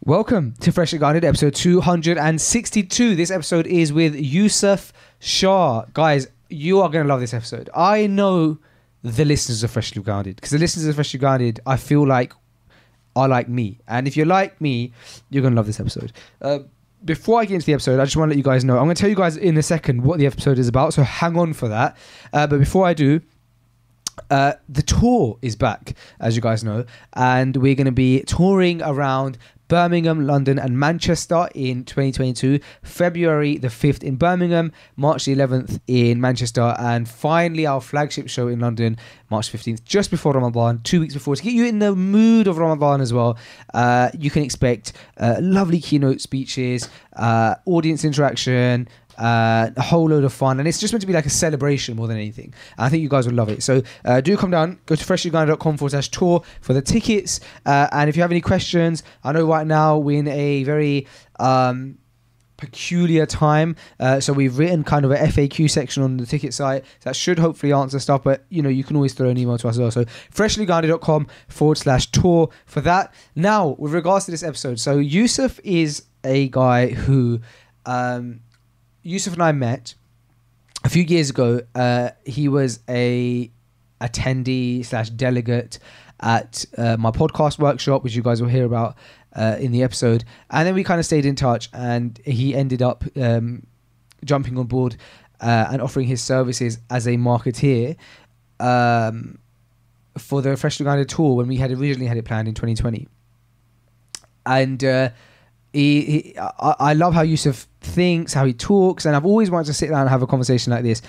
Welcome to Freshly Guided, episode 262. This episode is with Yousaf Shah. Guys, you are going to love this episode. I know the listeners of Freshly Guided, because the listeners of Freshly Guided, I feel like, are like me. And if you're like me, you're going to love this episode. Before I get into the episode, I just want to let you guys know, I'm going to tell you guys in a second what the episode is about, so hang on for that. But before I do, the tour is back, as you guys know, and we're going to be touring around Birmingham, London and Manchester in 2022. February the 5th in Birmingham, March the 11th in Manchester, and finally our flagship show in London, March 15th, just before Ramadan, 2 weeks before, to get you in the mood of Ramadan as well. You can expect lovely keynote speeches, audience interaction, a whole load of fun, and it's just meant to be like a celebration more than anything. And I think you guys will love it. So do come down, go to freshlyguided.com/tour for the tickets, and if you have any questions, I know right now we're in a very peculiar time, so we've written kind of a FAQ section on the ticket site that should hopefully answer stuff, but you know, you can always throw an email to us as well. So freshlyguided.com/tour for that. Now, with regards to this episode, so Yousaf is a guy who Yousaf and I met a few years ago. He was a attendee / delegate at my podcast workshop, which you guys will hear about in the episode. And then we kind of stayed in touch, and he ended up jumping on board and offering his services as a marketeer for the Freshly Guided tour when we had originally had it planned in 2020. And I love how Yousaf thinks, how he talks, and I've always wanted to sit down and have a conversation like this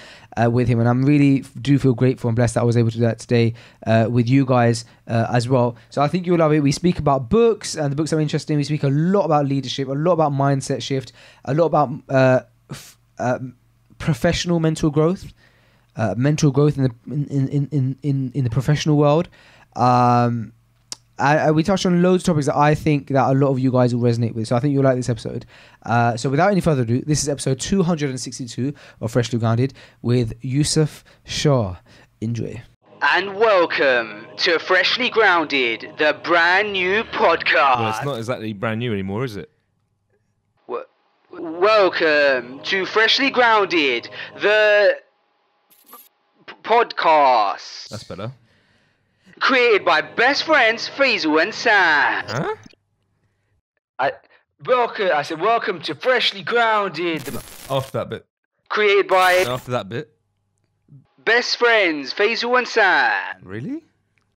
with him, and I'm really do feel grateful and blessed that I was able to do that today with you guys as well. So I think you'll love it. We speak about books and the books I'm interested in. We speak a lot about leadership, a lot about mindset shift, a lot about professional mental growth in the professional world. We touched on loads of topics that I think that a lot of you guys will resonate with. So I think you'll like this episode. So without any further ado, this is episode 262 of Freshly Guided with Yousaf Shah. Enjoy. And welcome to Freshly Grounded, the brand new podcast. Well, it's not exactly brand new anymore, is it? Welcome to Freshly Grounded, the podcast. That's better. Created by best friends Faisal and Sam. Huh? I said welcome to Freshly Grounded. After that bit. Created by After that bit. best friends Faisal and Sam. Really?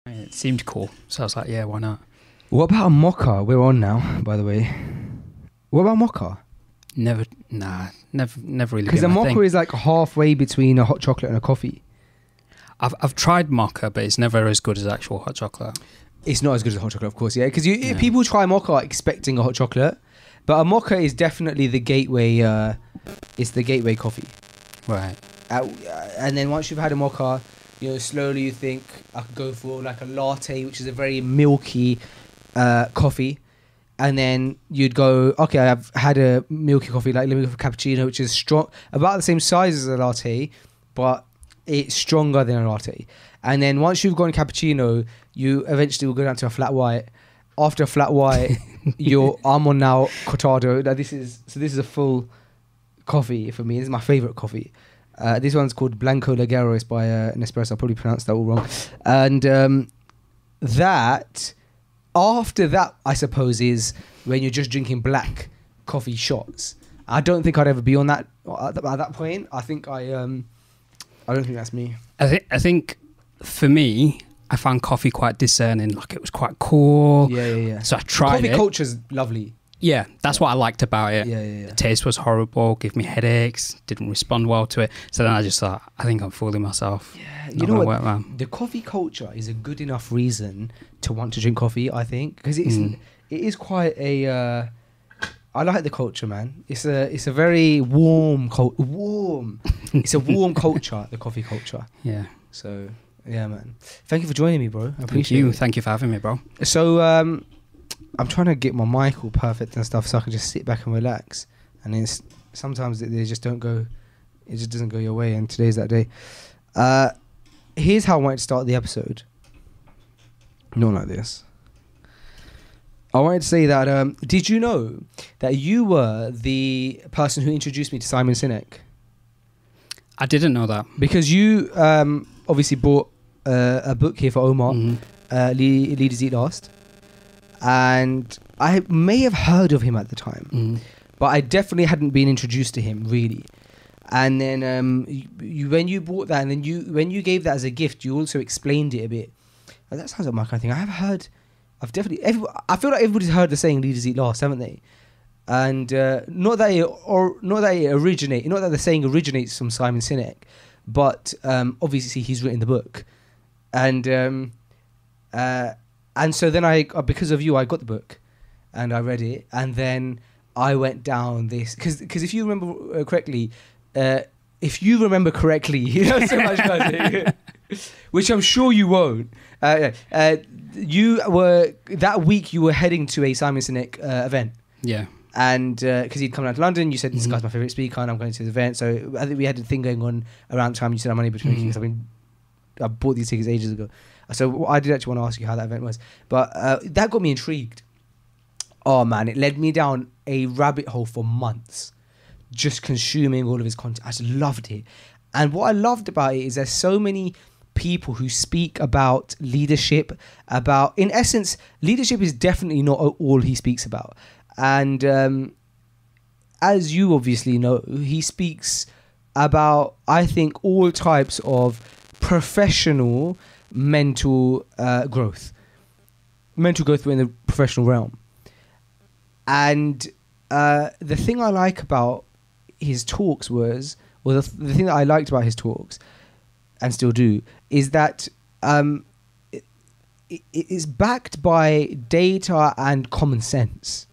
It seemed cool, so I was like, yeah, why not? What about a mocha? We're on now, by the way. What about mocha? Never really. Because a mocha is like halfway between a hot chocolate and a coffee. I've tried mocha, but it's never as good as actual hot chocolate. It's not as good as a hot chocolate, of course, yeah. Because people try mocha expecting a hot chocolate, but a mocha is definitely the gateway. It's the gateway coffee, Right. And then once you've had a mocha, you know, slowly you think I could go for like a latte, which is a very milky coffee, and then you'd go, okay, I've had a milky coffee, like let me go for cappuccino, which is strong, about the same size as a latte, but it's stronger than a latte. And then once you've gone cappuccino, you eventually will go down to a flat white. After a flat white, I'm on now cortado. Now this is a full coffee for me. This is my favorite coffee. This one's called Blanco Ligero. It's by Nespresso. I probably pronounced that all wrong. And that, after that, I suppose, is when you're just drinking black coffee shots. I don't think I'd ever be on that at that point. I don't think that's me. I think for me, I found coffee quite discerning. Like, it was quite cool. Yeah. So I tried Coffee it. culture's lovely. Yeah, that's what I liked about it. Yeah. The taste was horrible, gave me headaches, didn't respond well to it. So then I just thought, I think I'm fooling myself. Yeah, you know what? The coffee culture is a good enough reason to want to drink coffee, I think, because it is quite a. I like the culture, man. It's a very warm. It's a warm culture, the coffee culture. Yeah. So yeah, man. Thank you for joining me, bro. I appreciate Thank you. it. Thank you for having me, bro. So I'm trying to get my mic all perfect and stuff, so I can just sit back and relax. And it's sometimes they just don't go. It just doesn't go your way, and today's that day. Here's how I wanted to start the episode. Not like this. I wanted to say that, did you know that you were the person who introduced me to Simon Sinek? I didn't know that. Because you obviously bought a book here for Omar, Leaders Eat Last. And I may have heard of him at the time, but I definitely hadn't been introduced to him, really. And then when you bought that, and then when you gave that as a gift, you also explained it a bit. That sounds like my kind of thing. I feel like everybody's heard the saying "Leaders Eat Last," haven't they? And not that the saying originates from Simon Sinek, but obviously he's written the book, and so then because of you, I got the book, and I read it, and then I went down this because if you remember correctly, you know so much about it, which I'm sure you won't. You were that week. You were heading to a Simon Sinek event. Yeah. And because he'd come down to London, you said this guy's my favourite speaker, and I'm going to the event. So I think we had a thing going on around the time you said I'm unable to make it. I bought these tickets ages ago. So I did actually want to ask you how that event was, but that got me intrigued. Oh man, it led me down a rabbit hole for months, just consuming all of his content. I just loved it, and what I loved about it is there's so many people who speak about leadership. In essence, leadership is definitely not all he speaks about. And as you obviously know, he speaks about, I think, all types of professional mental growth within the professional realm. And the thing I like about his talks the thing that I liked about his talks, and still do, is that it is backed by data and common sense.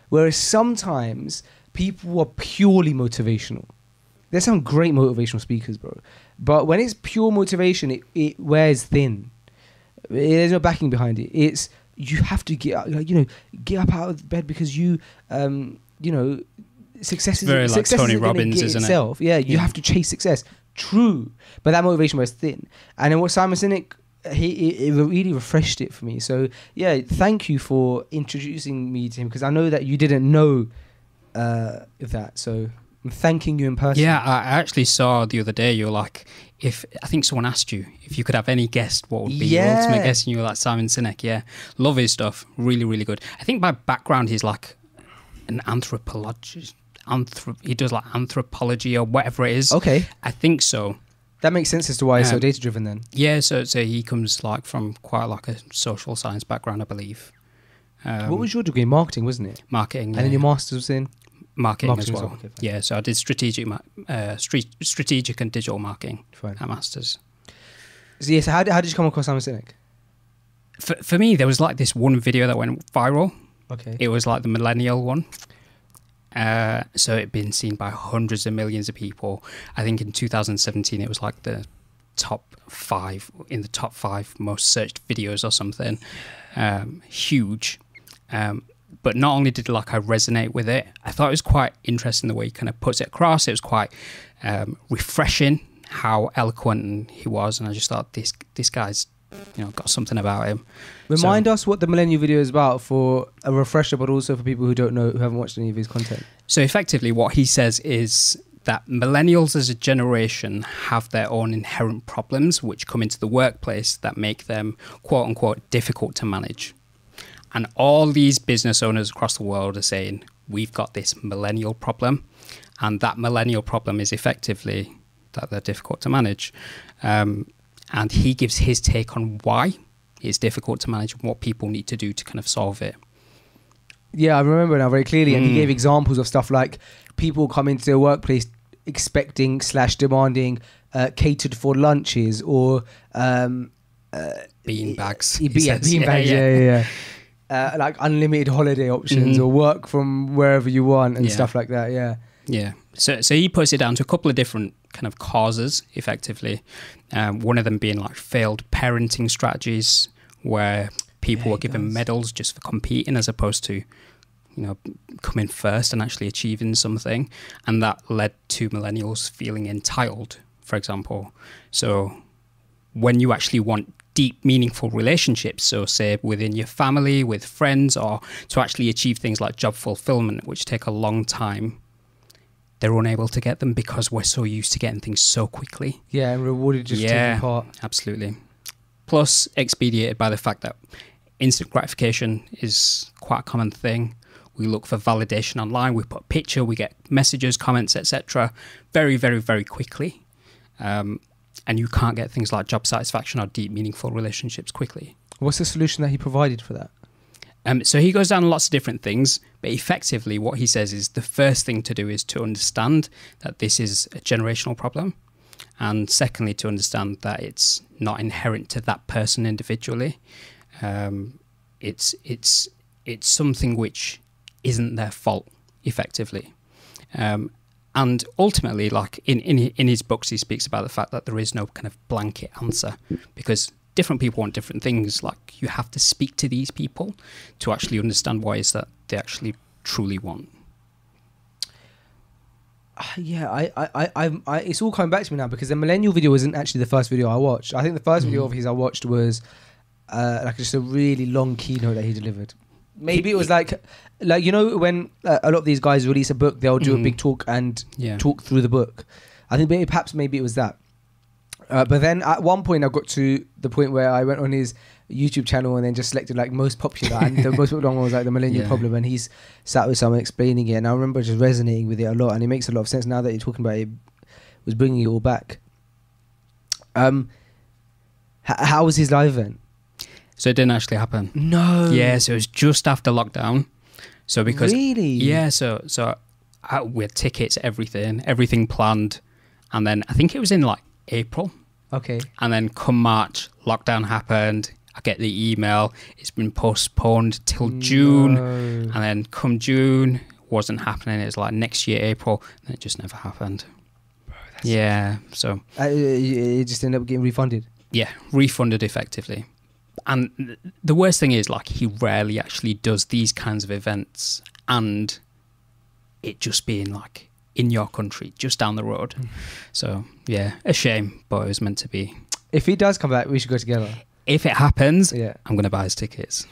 Whereas sometimes people are purely motivational. There's some great motivational speakers, bro. But when it's pure motivation, it wears thin. There's no backing behind it. It's, you have to get up out of bed because success is very like success Tony isn't gonna Robbins, get isn't itself. it? Yeah, you have to chase success. True. But that motivation wears thin. And then what Simon Sinek, it really refreshed it for me. So yeah, thank you for introducing me to him, because I know that you didn't know that. So I'm thanking you in person. Yeah, I actually saw the other day, you were like, I think someone asked you if you could have any guest, what would be your ultimate guest, and you were like Simon Sinek. Yeah, love his stuff. Really, really good. I think by background he's like an anthropologist. He does like anthropology or whatever it is. Okay. I think so. That makes sense as to why he's so data driven then. Yeah, so he comes like from quite like a social science background, I believe. What was your degree? Marketing, wasn't it? Marketing. And then your master's was in? Marketing as well. Okay, yeah, so I did strategic and digital marketing at masters. So yeah, so how did you come across Simon Sinek? For me, there was like this one video that went viral. Okay. It was like the millennial one. So it'd been seen by hundreds of millions of people. I think in 2017 it was like the top 5 most searched videos or something. Huge. But not only did I resonate with it, I thought it was quite interesting the way he kind of puts it across. It was quite refreshing how eloquent he was, and I just thought this guy's got something about him. Remind us what the millennial video is about, for a refresher, but also for people who don't know, who haven't watched any of his content. So effectively what he says is that millennials as a generation have their own inherent problems which come into the workplace that make them quote unquote difficult to manage. And all these business owners across the world are saying, we've got this millennial problem, and that millennial problem is effectively that they're difficult to manage. And he gives his take on why it's difficult to manage and what people need to do to kind of solve it. Yeah, I remember now very clearly. And he gave examples of stuff like people come into their workplace expecting / demanding catered for lunches or bean bags. Bean bags, yeah. Like unlimited holiday options or work from wherever you want and stuff like that, Yeah. So he puts it down to a couple of different kind of causes, effectively. One of them being like failed parenting strategies, where people were given medals just for competing as opposed to, coming first and actually achieving something. And that led to millennials feeling entitled, for example. So when you actually want deep, meaningful relationships, so say within your family, with friends, or to actually achieve things like job fulfillment, which take a long time, they're unable to get them because we're so used to getting things so quickly. Yeah, and rewarded just taking part. Absolutely. Plus, expedited by the fact that instant gratification is quite a common thing. We look for validation online. We put a picture, we get messages, comments, etc. very, very, very quickly. And you can't get things like job satisfaction or deep, meaningful relationships quickly. What's the solution that he provided for that? So he goes down lots of different things, but effectively what he says is the first thing to do is to understand that this is a generational problem. And secondly, to understand that it's not inherent to that person individually. It's something which isn't their fault, effectively. And ultimately, like in his books, he speaks about the fact that there is no kind of blanket answer, because different people want different things. Like, you have to speak to these people to actually understand what it is that they actually truly want. Yeah, I it's all coming back to me now, because the millennial video wasn't actually the first video I watched. I think the first video of his I watched was like just a really long keynote that he delivered. Maybe it was like you know, when a lot of these guys release a book, they'll do a big talk and talk through the book. I think maybe it was that. But then at one point I got to the point where I went on his YouTube channel and then just selected like most popular, and the most popular one was like the millennial problem, and he's sat with someone explaining it, and I remember just resonating with it a lot, and it makes a lot of sense now that you're talking about it. Was bringing it all back. How was his live event? So it didn't actually happen. No. Yeah, so it was just after lockdown. So because really, yeah, so we had tickets, everything planned, and then I think it was in like April. Okay. And then come March, lockdown happened. I get the email, it's been postponed till June. And then come June, wasn't happening. It was like next year, April, and it just never happened. Bro, so it just ended up getting refunded. Yeah, refunded effectively. And the worst thing is, like, he rarely actually does these kinds of events, and it just being like in your country, just down the road. So yeah, a shame, but it was meant to be. If he does come back, we should go together. If it happens, I'm going to buy his tickets.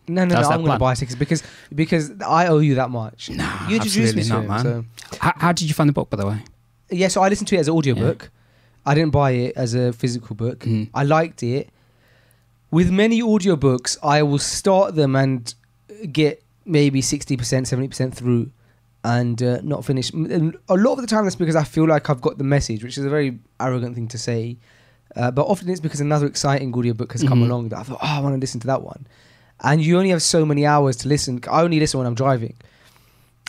No, I'm going to buy tickets because I owe you that much. Nah, you introduced me to him, man. so. How did you find the book, by the way? Yeah, so I listened to it as an audiobook. Yeah. I didn't buy it as a physical book. I liked it. With many audiobooks, I will start them and get maybe 60%, 70% through and not finish. And a lot of the time that's because I feel like I've got the message, which is a very arrogant thing to say. But often it's because another exciting audiobook has come along that I thought, I want to listen to that one. And you only have so many hours to listen. I only listen when I'm driving.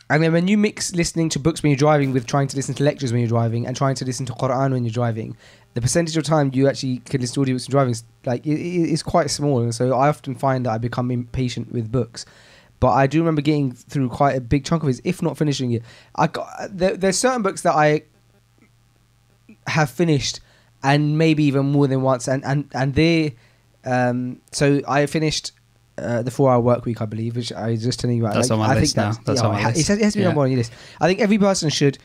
And then when you mix listening to books when you're driving with trying to listen to lectures when you're driving and trying to listen to Quran when you're driving, the percentage of time you actually can listen to audiobooks when driving is like it's quite small. And so I often find that I become impatient with books. But I do remember getting through quite a big chunk of it, if not finishing it. There's certain books that I have finished, and maybe even more than once. And they, so I finished the 4-Hour Work Week, I believe, which I was just telling you about. That's on my list now. That's on my list. It has to be number one on your list. I think every person should.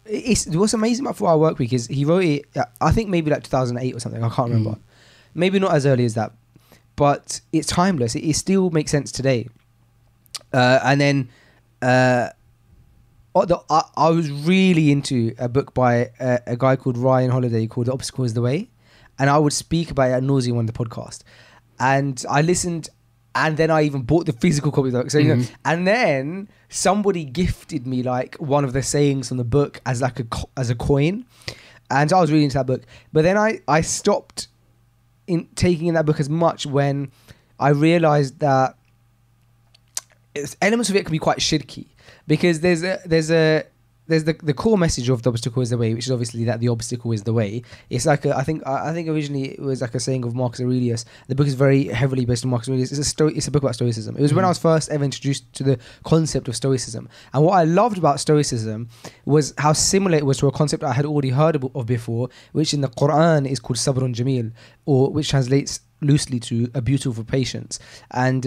What's amazing about 4-Hour Work Week is he wrote it, I think maybe like 2008 or something. I can't remember. Maybe not as early as that. But it's timeless. It still makes sense today. And then I was really into a book by a guy called Ryan Holiday called The Obstacle is the Way. And I would speak about it ad nauseum on the podcast. And I listened, and then I even bought the physical copy of the book. So, you know, and then somebody gifted me like one of the sayings from the book as like as a coin. And I was really into that book. But then I stopped taking in that book as much when I realized that elements of it can be quite shirky, because there's the core message of The Obstacle is the Way, which is obviously that the obstacle is the way. It's like I think originally it was like a saying of Marcus Aurelius. The book is very heavily based on Marcus Aurelius. It's a book about Stoicism. It was when I was first ever introduced to the concept of Stoicism, and what I loved about Stoicism was how similar it was to a concept I had already heard of before, which in the Quran is called Sabrun Jamil, or which translates loosely to a beautiful patience. And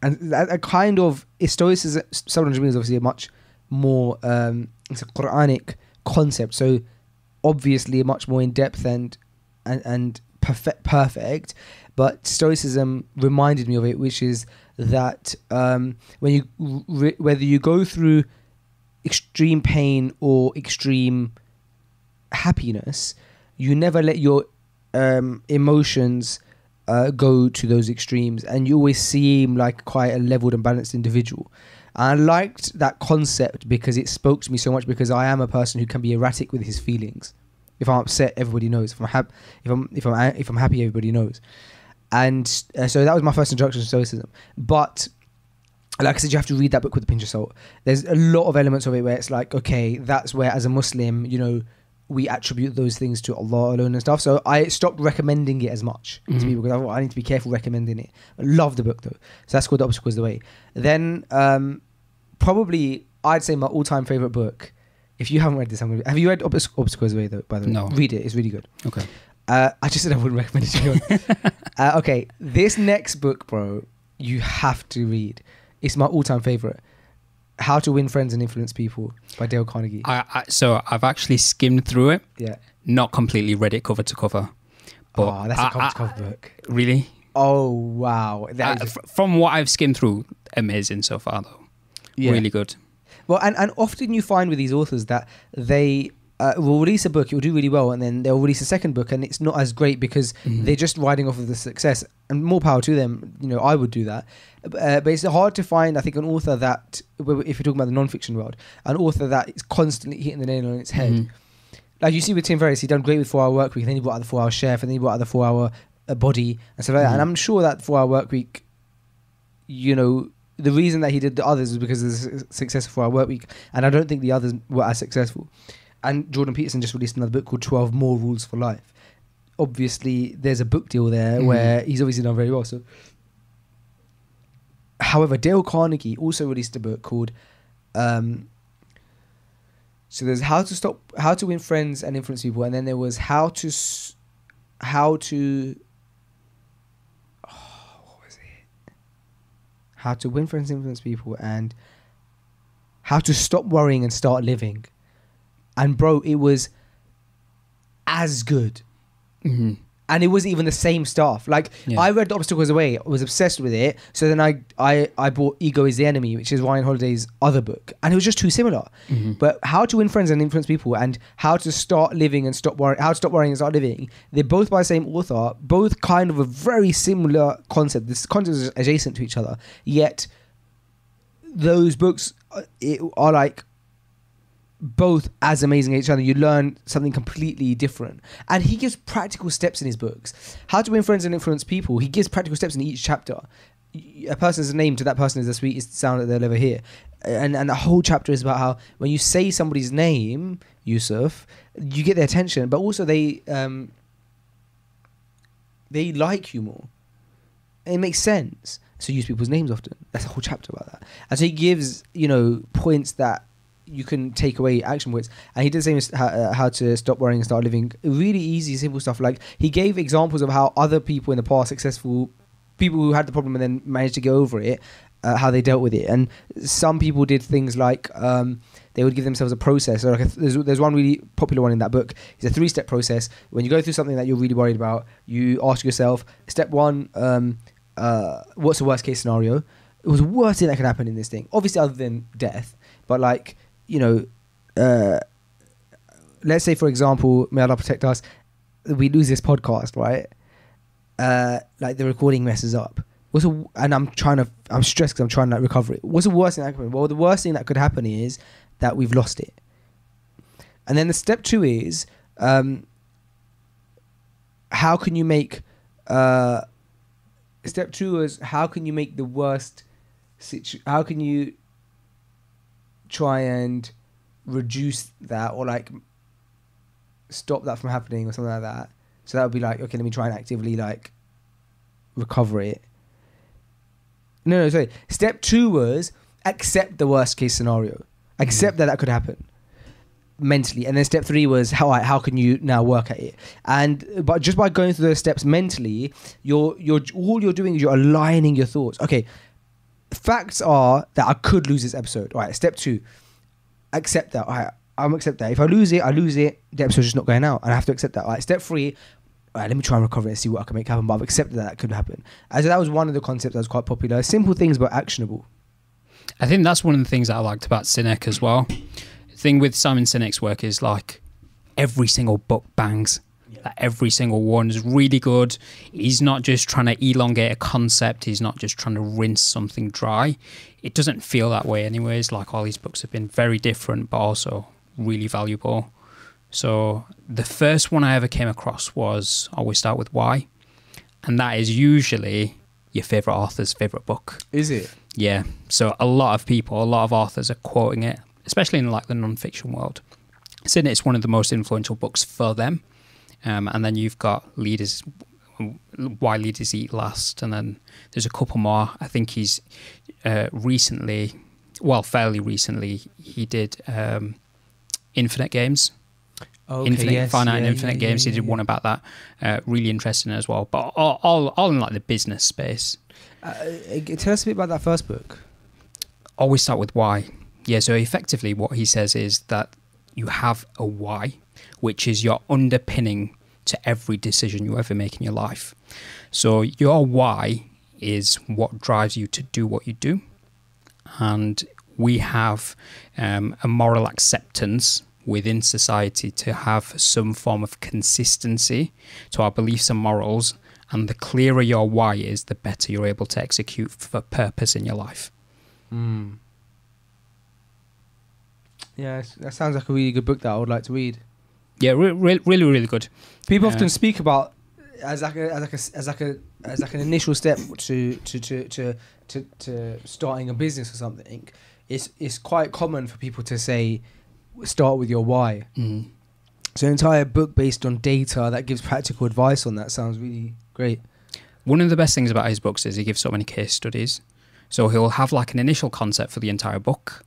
a kind of Stoicism, Sabrun Jamil is obviously a much more it's a Quranic concept, so obviously much more in depth and perfect, but Stoicism reminded me of it, which is that when you whether you go through extreme pain or extreme happiness, you never let your emotions go to those extremes, and you always seem like quite a leveled and balanced individual. And I liked that concept because it spoke to me so much, because I am a person who can be erratic with his feelings. If I'm upset, everybody knows. If I'm happy, everybody knows. And so that was my first introduction to Stoicism. But like I said, you have to read that book with a pinch of salt. There's a lot of elements of it where it's like, okay, that's where as a Muslim, you know, we attribute those things to Allah alone and stuff. So I stopped recommending it as much to people, because I need to be careful recommending it. I love the book though. So that's called The Obstacle is the Way. Then probably I'd say my all-time favorite book, if you haven't read this, have you read Obstacle is the Way though, by the way? No. Read it, it's really good. Okay. I just said I wouldn't recommend it to anyone. Okay, this next book, bro, you have to read. It's my all-time favorite. How to Win Friends and Influence People by Dale Carnegie. So I've actually skimmed through it. Yeah. Not completely read it cover to cover. But That's a cover-to-cover book. Really? Oh, wow. From what I've skimmed through, amazing so far though. Yeah. Really good. Well, and often you find with these authors that they will release a book, it will do really well, and then they'll release a second book and it's not as great because they're just riding off of the success, and more power to them. You know, I would do that. But it's hard to find, I think, an author that, if you're talking about the non-fiction world, an author that is constantly hitting the nail on its head. Like you see with Tim Ferriss, he done great with 4 Hour Work Week, and then he brought out the 4 Hour Chef, and then he brought out the 4 Hour Body and stuff like that. And I'm sure that 4 Hour Work Week, you know, the reason that he did the others was because of the success of 4 Hour Work Week, and I don't think the others were as successful. And Jordan Peterson just released another book called 12 More Rules for Life. Obviously, there's a book deal there where he's obviously done very well. So, however, Dale Carnegie also released a book called. So there's How to Win Friends and Influence People, and then there was what was it? How to Win Friends and Influence People, and How to Stop Worrying and Start Living. And bro, it was as good. And it wasn't even the same stuff. Like, I read The Obstacle is the Way, I was obsessed with it. So then I bought Ego is the Enemy, which is Ryan Holiday's other book. And it was just too similar. But How to Win Friends and Influence People and How to Start Living and Stop Worrying, How to Stop Worrying and Start Living, they're both by the same author, both kind of a very similar concept. This concept is adjacent to each other. Yet, those books are like, both as amazing as each other. You learn something completely different, and he gives practical steps in his books. How to Win Friends and Influence People, he gives practical steps in each chapter. A person's name to that person is the sweetest sound that they'll ever hear, and the whole chapter is about how when you say somebody's name, Yousaf, you get their attention, but also they like you more. It makes sense, so use people's names often. That's a whole chapter about that. And so he gives, you know, points that you can take away action points, and he did the same as how to stop worrying and start living. Really easy, simple stuff. Like, he gave examples of how other people in the past, successful people who had the problem and then managed to get over it, how they dealt with it. And some people did things like they would give themselves a process. So like there's one really popular one in that book. It's a 3-step process. When you go through something that you're really worried about, you ask yourself, step 1, what's the worst case scenario? It was the worst thing that could happen in this thing, obviously other than death, but like, you know, let's say, for example, may Allah protect us, we lose this podcast, right? Like the recording messes up. And I'm stressed because I'm trying to recover it. What's the worst thing that could happen? Well, the worst thing that could happen is that we've lost it. And then the step 2 is, how can you make, step 2 is, how can you make the worst how can you try and reduce that, or like stop that from happening or something like that. So that would be like, okay, let me try and actively like recover it. No, sorry. Step 2 was accept the worst case scenario. Accept that could happen mentally. And then step 3 was how can you now work at it? But just by going through those steps mentally, all you're doing is you're aligning your thoughts. Okay, facts are that I could lose this episode. All right, step 2, accept that. All right, I'm accept that. If I lose it, I lose it. The episode's just not going out, and I have to accept that. All right, step 3, all right, let me try and recover it and see what I can make happen. But I've accepted that could happen. And so that was one of the concepts that was quite popular. Simple things, but actionable. I think that's one of the things that I liked about Sinek as well. The thing with Simon Sinek's work is like every single book bangs. Like every single one is really good. He's not just trying to elongate a concept. He's not just trying to rinse something dry. It doesn't feel that way anyways. Like all these books have been very different, but also really valuable. So the first one I ever came across was Always Start With Why. And that is usually your favourite author's favourite book. Is it? Yeah. So a lot of people, a lot of authors are quoting it, especially in like the non-fiction world. Saying it's one of the most influential books for them. And then you've got Why Leaders Eat Last. And then there's a couple more. I think he's fairly recently, he did Infinite Games. Okay, Infinite Games. He did one about that. Really interesting as well. But all in like the business space. Tell us a bit about that first book. Always Start With Why. Yeah, so effectively what he says is that you have a why, which is your underpinning to every decision you ever make in your life. So your why is what drives you to do what you do. And we have a moral acceptance within society to have some form of consistency to our beliefs and morals. And the clearer your why is, the better you're able to execute for purpose in your life. Yeah, that sounds like a really good book that I would like to read. Yeah, really, really good. People often speak about as an initial step to starting a business or something. It's quite common for people to say, start with your why. So an entire book based on data that gives practical advice on that sounds really great. One of the best things about his books is he gives so many case studies. So he'll have like an initial concept for the entire book,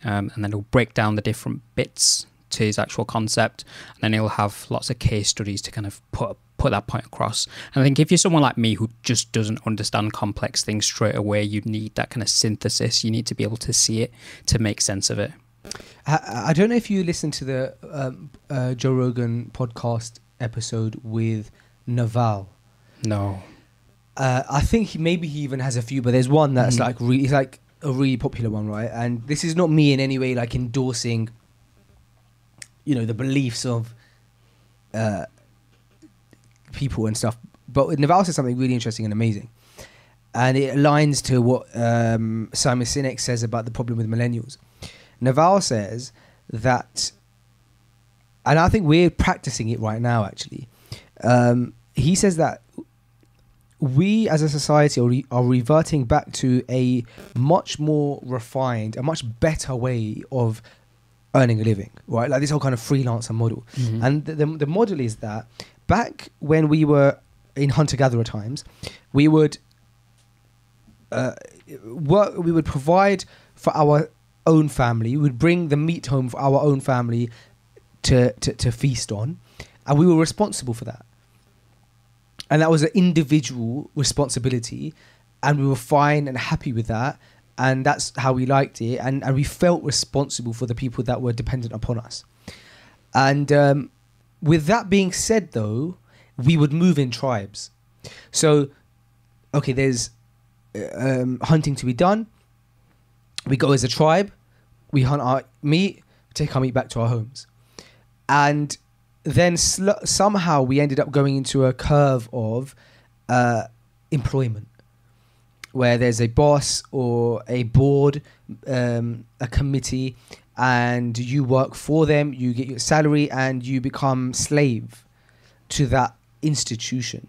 and then he'll break down the different bits to his actual concept, and then he'll have lots of case studies to kind of put that point across. And I think if you're someone like me who just doesn't understand complex things straight away, you need that kind of synthesis. You need to be able to see it to make sense of it. I don't know if you listened to the Joe Rogan podcast episode with Naval. No. I think maybe he even has a few, but there's one that's like really, like a really popular one, right? And this is not me in any way like endorsing, the beliefs of people and stuff. But Naval says something really interesting and amazing. And it aligns to what Simon Sinek says about the problem with millennials. Naval says that, and I think we're practicing it right now, actually. He says that we as a society are reverting back to a much more refined, a much better way of earning a living, right? Like this whole kind of freelancer model. And the model is that back when we were in hunter-gatherer times, we would provide for our own family. We would bring the meat home for our own family to feast on, and we were responsible for that. And that was an individual responsibility, and we were fine and happy with that, and that's how we liked it, and we felt responsible for the people that were dependent upon us. And with that being said, though, we would move in tribes. So, okay, there's hunting to be done. We go as a tribe, we hunt our meat, take our meat back to our homes. And then somehow we ended up going into a curve of employment, where there's a boss or a board, a committee, and you work for them, you get your salary, and you become slave to that institution.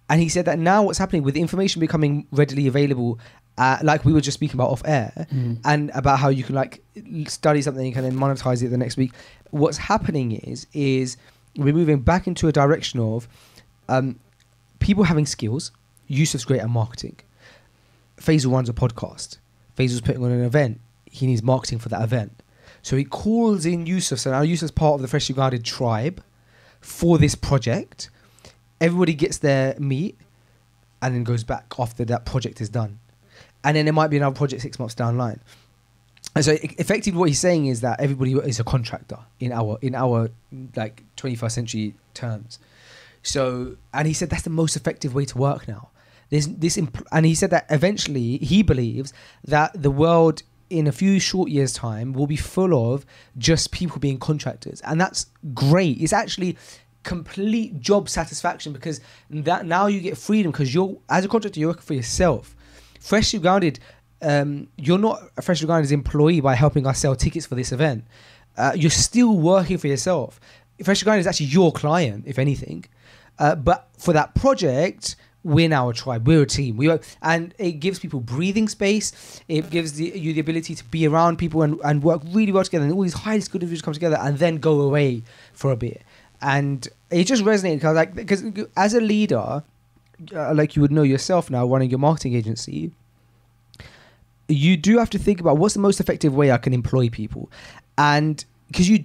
And he said that now what's happening with information becoming readily available, like we were just speaking about off air, and about how you can like study something and then monetize it the next week. What's happening is we're moving back into a direction of people having skills. Yousaf's great at marketing. Faisal runs a podcast. Faisal's putting on an event. He needs marketing for that event. So he calls in Yousaf. So now Yousaf's part of the Freshly Grounded tribe for this project. Everybody gets their meat and then goes back after that project is done. And then there might be another project 6 months down the line. And so effectively what he's saying is that everybody is a contractor in our like 21st century terms. So, and he said that's the most effective way to work now. And he said that eventually he believes that the world in a few short years' time will be full of just people being contractors, and that's great. It's actually complete job satisfaction, because that now you get freedom, because you're, as a contractor, you're working for yourself. Freshly Grounded, you're not a Freshly Grounded's employee by helping us sell tickets for this event. You're still working for yourself. Freshly Grounded is actually your client, if anything. But for that project, we're now a tribe. We're a team. And it gives people breathing space. It gives you the ability to be around people and work really well together. And all these highly skilled individuals come together and then go away for a bit. And it just resonated because as a leader, like you would know yourself now, running your marketing agency, you do have to think about what's the most effective way I can employ people. And because you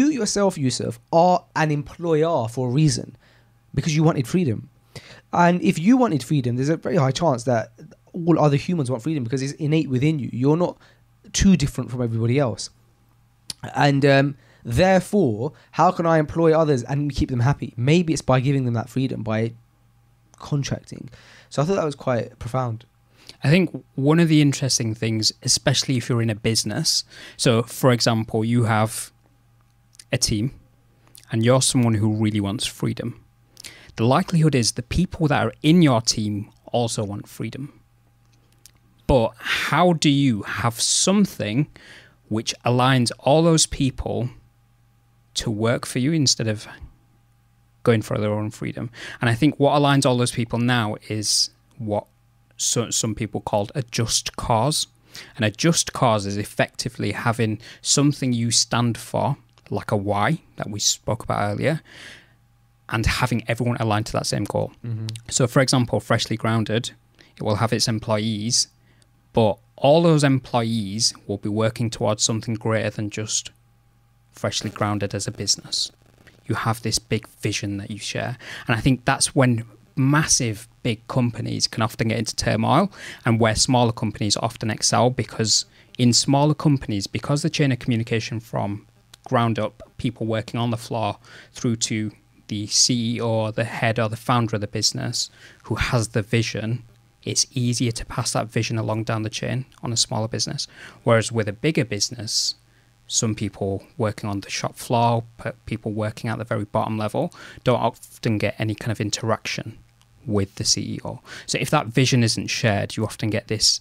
yourself, Yousaf, are an employer for a reason, because you wanted freedom. And if you wanted freedom, there's a very high chance that all other humans want freedom, because it's innate within you. You're not too different from everybody else. And therefore, how can I employ others and keep them happy? Maybe it's by giving them that freedom, by contracting. So I thought that was quite profound. I think one of the interesting things, especially if you're in a business, so for example, you have a team and you're someone who really wants freedom. The likelihood is the people that are in your team also want freedom. But how do you have something which aligns all those people to work for you instead of going for their own freedom? And I think what aligns all those people now is what some people called a just cause. And a just cause is effectively having something you stand for, like a why that we spoke about earlier, and having everyone aligned to that same goal. Mm-hmm. So for example, Freshly Grounded, it will have its employees, but all those employees will be working towards something greater than just Freshly Grounded as a business. You have this big vision that you share. And I think that's when massive big companies can often get into turmoil, and where smaller companies often excel, because in smaller companies, because the chain of communication from ground up, people working on the floor, through to the CEO, the head or the founder of the business who has the vision, it's easier to pass that vision along down the chain on a smaller business. Whereas with a bigger business, some people working on the shop floor, people working at the very bottom level, don't often get any kind of interaction with the CEO. So if that vision isn't shared, you often get this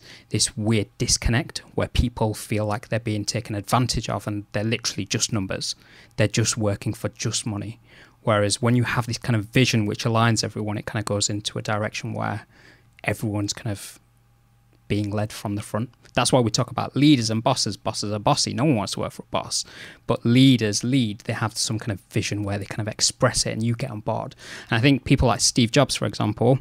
weird disconnect where people feel like they're being taken advantage of, and they're literally just numbers. They're just working for just money. Whereas when you have this kind of vision which aligns everyone, it kind of goes into a direction where everyone's kind of being led from the front. That's why we talk about leaders and bosses. Bosses are bossy. No one wants to work for a boss. But leaders lead. They have some kind of vision where they kind of express it and you get on board. And I think people like Steve Jobs, for example,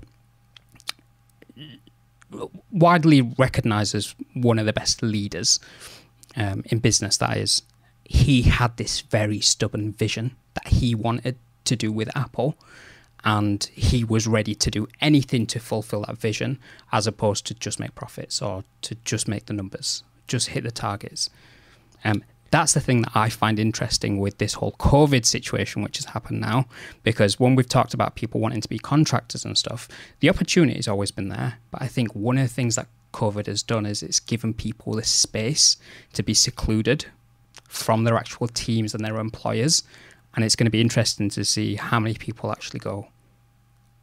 widely recognized as one of the best leaders in business, that is. He had this very stubborn vision that he wanted to do with Apple, and he was ready to do anything to fulfill that vision, as opposed to just make profits or to just make the numbers, just hit the targets. That's the thing that I find interesting with this whole COVID situation which has happened now, because when we've talked about people wanting to be contractors and stuff, the opportunity has always been there. But I think one of the things that COVID has done is it's given people this space to be secluded from their actual teams and their employers. And it's going to be interesting to see how many people actually go,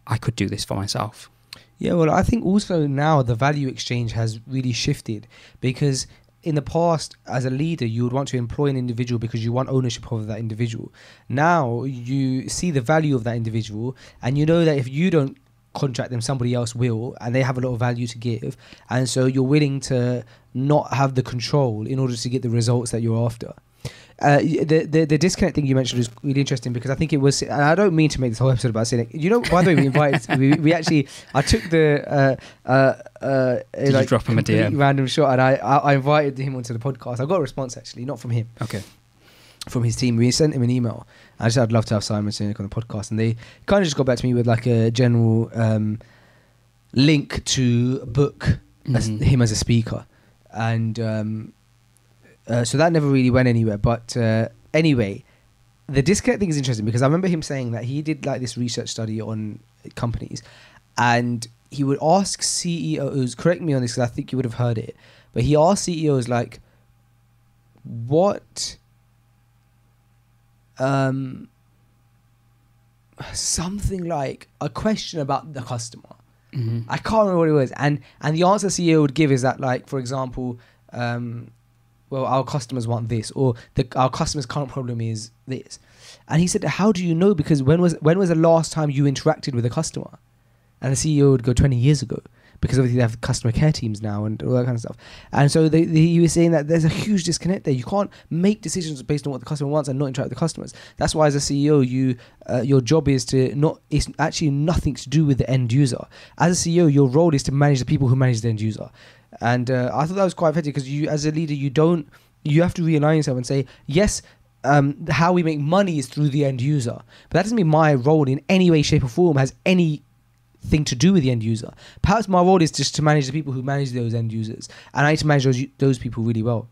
I could do this for myself. Yeah, well, I think also now the value exchange has really shifted, because in the past, as a leader, you would want to employ an individual because you want ownership of that individual. Now you see the value of that individual, and you know that if you don't contract them, somebody else will, and they have a lot of value to give. And so you're willing to not have the control in order to get the results that you're after. The disconnect thing you mentioned was really interesting, because I think it was, and I don't mean to make this whole episode about saying it, you know, by the way, we invited, we actually, I took the Did you drop him a DM? Random shot, and I invited him onto the podcast. I got a response, actually, not from him. Okay. From his team. We sent him an email. I said I'd love to have Simon Sinek on the podcast, and they kind of just got back to me with like a general link to book him as a speaker, and so that never really went anywhere. But anyway, the disconnect thing is interesting because I remember him saying that he did like this research study on companies, and he would ask CEOs, correct me on this because I think you would have heard it, but he asked CEOs like, what something like a question about the customer. I can't remember what it was, and the answer CEO would give is that, like, for example, well, our customers want this, or our customer's current problem is this, and he said, how do you know? Because when was the last time you interacted with a customer? And the CEO would go 20 years ago, because obviously they have customer care teams now and all that kind of stuff. And so he was saying that there's a huge disconnect there. You can't make decisions based on what the customer wants and not interact with the customers. That's why as a CEO, your job is it's actually nothing to do with the end user. As a CEO, your role is to manage the people who manage the end user. And I thought that was quite effective, because you, as a leader, you have to realign yourself and say, yes, how we make money is through the end user. But that doesn't mean my role in any way, shape or form has anything to do with the end user. Perhaps my role is just to manage the people who manage those end users, and I need to manage those people really well.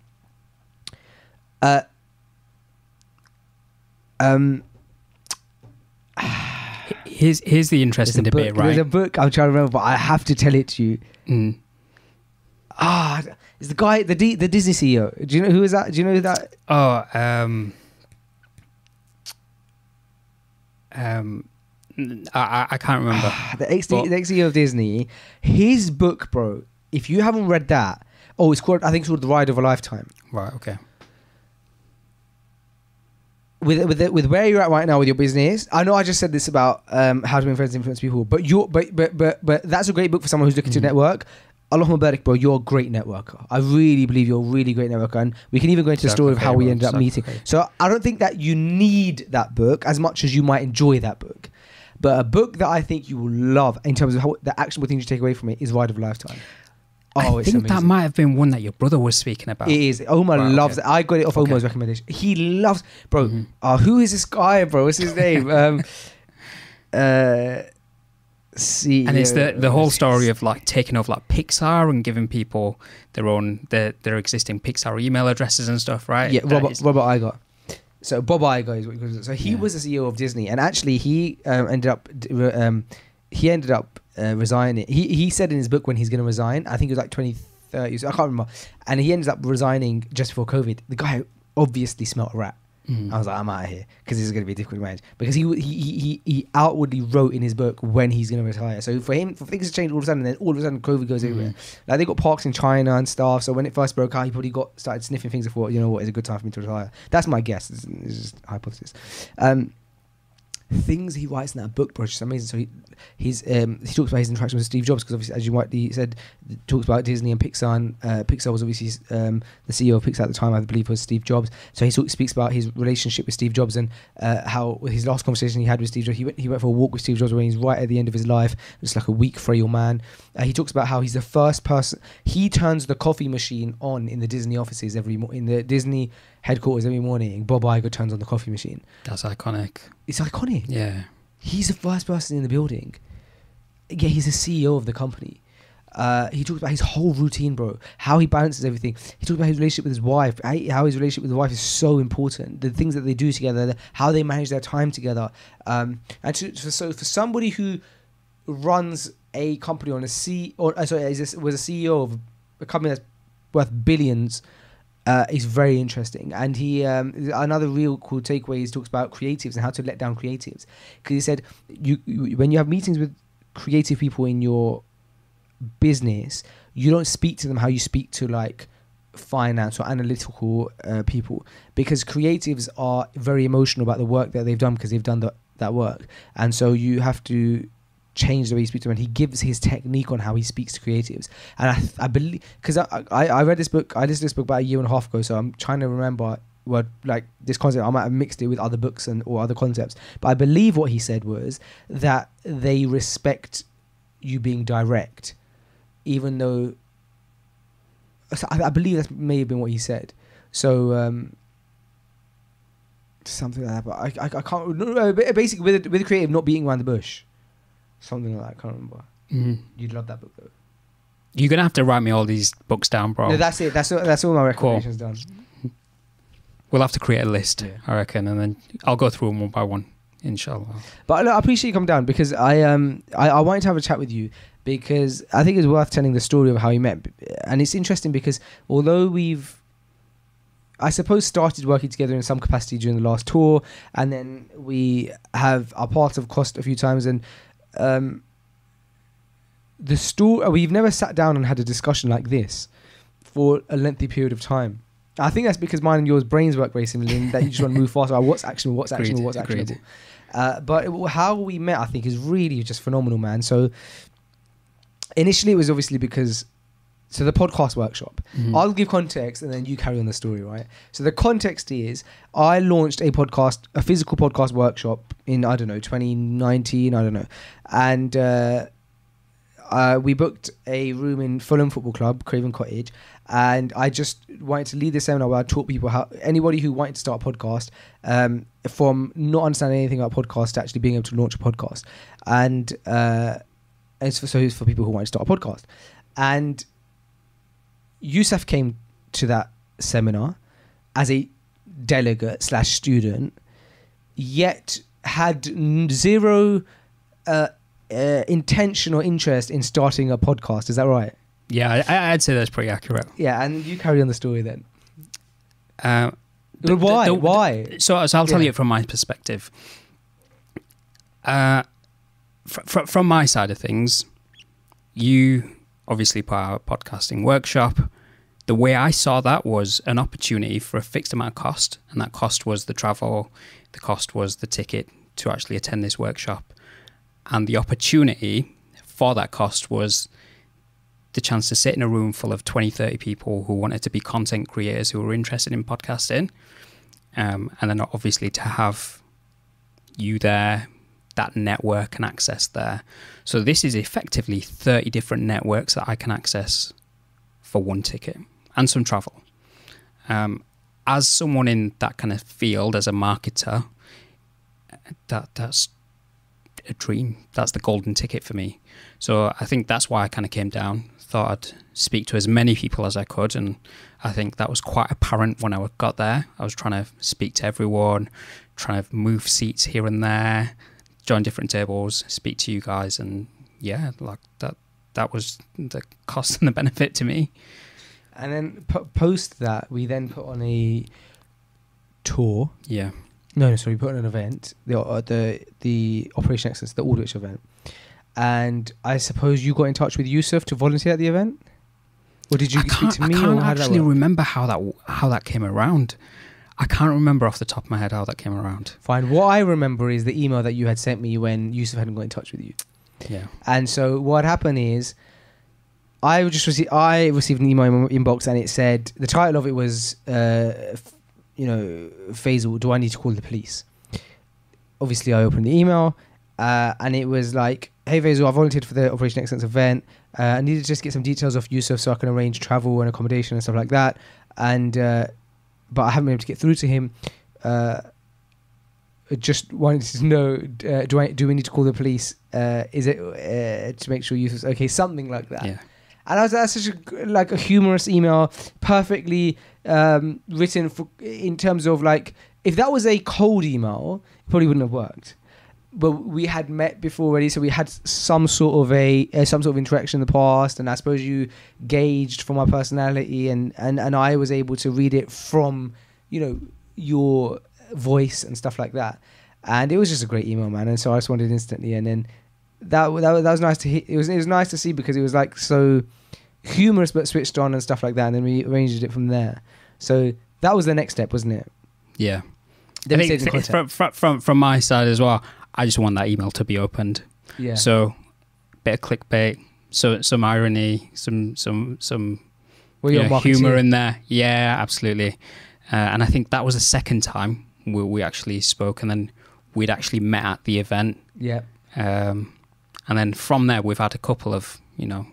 Here's the interesting debate, right? There's a book I'm trying to remember, but I have to tell it to you. It's the guy, the Disney CEO. Do you know who is that? Do you know who that? I can't remember. The ex-CEO of Disney. His book, bro. If you haven't read that, it's called. I think it's called The Ride of a Lifetime. Right. Okay. With where you're at right now with your business, I know I just said this about how to make friends and influence people, but that's a great book for someone who's looking to network. Allahumma barik, bro, you're a great networker. I really believe you're a really great networker, and we can even go into the story of how we ended up meeting. So I don't think that you need that book as much as you might enjoy that book. But a book that I think you will love in terms of how the actionable things you take away from it is Ride of a Lifetime. I think amazing. That might have been one that your brother was speaking about. It is. Omar loves it. I got it off Omar's recommendation. He loves... Bro, who is this guy, bro? What's his name? CEO. And it's the whole story of like taking over like Pixar and giving people their existing Pixar email addresses and stuff, right? Yeah, Robert Iger. So Bob Iger is what he calls it. So he was the CEO of Disney, and actually he ended up resigning. He said in his book when he's going to resign, I think it was like 2030, so I can't remember, and he ended up resigning just before COVID. The guy obviously smelt a rat. I was like, I'm out of here, because this is going to be a difficult manage, because he outwardly wrote in his book when he's going to retire. So for him, for things to change all of a sudden, and then all of a sudden COVID goes everywhere. Like, they got parks in China and stuff, so when it first broke out, he probably started sniffing things and thought, you know what, it's a good time for me to retire. That's my guess. It's just a hypothesis. Things he writes in that book, bro, is just amazing. So he talks about his interaction with Steve Jobs, because obviously, as you rightly said, talks about Disney and Pixar, and Pixar was obviously the CEO of Pixar at the time, I believe, was Steve Jobs. So he speaks about his relationship with Steve Jobs, and how his last conversation he had with Steve Jobs, he went for a walk with Steve Jobs when he's right at the end of his life, just like a weak, frail man. He talks about how he's the first person, he turns the coffee machine on in the Disney offices in the Disney headquarters every morning. Bob Iger turns on the coffee machine. That's iconic. It's iconic. Yeah. He's the first person in the building. Yeah, he's the CEO of the company. He talks about his whole routine, bro. How he balances everything. He talks about his relationship with his wife. How his relationship with his wife is so important. The things that they do together. How they manage their time together. So for somebody who runs a company was a CEO of a company that's worth billions, is very interesting. And he another real cool takeaway is talks about creatives and how to let down creatives, because he said when you have meetings with creative people in your business, you don't speak to them how you speak to like finance or analytical people, because creatives are very emotional about the work that they've done, because they've done that work, and so you have to change the way you speak to him. And he gives his technique on how he speaks to creatives. And I believe, because I read this book, I listened to this book about a year and a half ago, so I'm trying to remember what, like, this concept. I might have mixed it with other books or other concepts, but I believe what he said was that they respect you being direct, even though I believe that may have been what he said. So something like that, but I can't. No, basically, with the creative not beating around the bush. Something like that, I can't remember. You'd love that book, though. You're going to have to write me all these books down, bro. No, that's it. That's all my recommendations done. We'll have to create a list, Yeah. I reckon, and then I'll go through them one by one, inshallah. But look, I appreciate you coming down because I wanted to have a chat with you because I think it's worth telling the story of how you met. And it's interesting because although we've, I suppose, started working together in some capacity during the last tour, and then we have our paths have crossed a few times, and the story, we've never sat down and had a discussion like this for a lengthy period of time. I think that's because mine and yours brains work very similarly, and that you just want to move fast. Like, what's actionable, what's actionable, what's actionable. But how we met, I think, is really just phenomenal, man. So initially, it was obviously because, so the podcast workshop. Mhm. I'll give context, and then you carry on the story, right? So the context is, I launched a physical podcast workshop in 2019, and we booked a room in Fulham Football Club, Craven Cottage, and I just wanted to lead this seminar where I taught people how, anybody who wanted to start a podcast, from not understanding anything about podcasts to actually being able to launch a podcast, and it's for people who want to start a podcast. And Yousaf came to that seminar as a delegate / student, yet had zero intention or interest in starting a podcast. Is that right? Yeah, I'd say that's pretty accurate. Yeah, and you carry on the story then. Why? Why? So I'll tell you from my perspective. From my side of things, you obviously put out a podcasting workshop. The way I saw that was an opportunity for a fixed amount of cost, and that cost was the travel, the cost was the ticket to actually attend this workshop. And the opportunity for that cost was the chance to sit in a room full of 20, 30 people who wanted to be content creators who were interested in podcasting. And then obviously to have you there, that network and access there. So this is effectively 30 different networks that I can access for one ticket and some travel. As someone in that kind of field, as a marketer, that's a dream. That's the golden ticket for me. So I think that's why I kind of came down, thought I'd speak to as many people as I could, and I think that was quite apparent when I got there. I was trying to speak to everyone, trying to move seats here and there, join different tables, speak to you guys, and yeah, like that was the cost and the benefit to me. And then post that, we then put on a tour. Yeah. No, sorry, we put on an event, the Operation Excellence, the Aldwych event. And I suppose you got in touch with Yousaf to volunteer at the event? Or did you speak to me? I can't or how did that actually work? remember how that came around. I can't remember off the top of my head how that came around. Fine. What I remember is the email that you had sent me when Yousaf hadn't got in touch with you. Yeah. And so what happened is, I received an email in my inbox, and it said, the title of it was, Faisal, do I need to call the police? Obviously, I opened the email, and it was like, hey Faisal, I volunteered for the Operation Excellence event. I needed to just get some details off Yousaf so I can arrange travel and accommodation and stuff like that. And but I haven't been able to get through to him. Just wanted to know, do we need to call the police? Is it to make sure Yousaf's okay? Something like that. Yeah. And that's such a humorous email, perfectly written in terms of, like, if that was a cold email, it probably wouldn't have worked. But we had met before already, so we had some sort of interaction in the past, and I suppose you gauged from my personality, and I was able to read it from, your voice and stuff like that. And it was just a great email, man. And so I responded instantly, and then that was nice to hear. It was nice to see, because it was like so humorous but switched on and stuff like that, and then we arranged it from there. So that was the next step, wasn't it? Yeah. Then I think from my side as well, I just want that email to be opened. Yeah. So, bit of clickbait, so some irony, some Well, you're a marketeer. humor in there. Yeah, absolutely. And I think that was the second time we actually spoke, and then we'd actually met at the event. Yeah. And then from there, we've had a couple of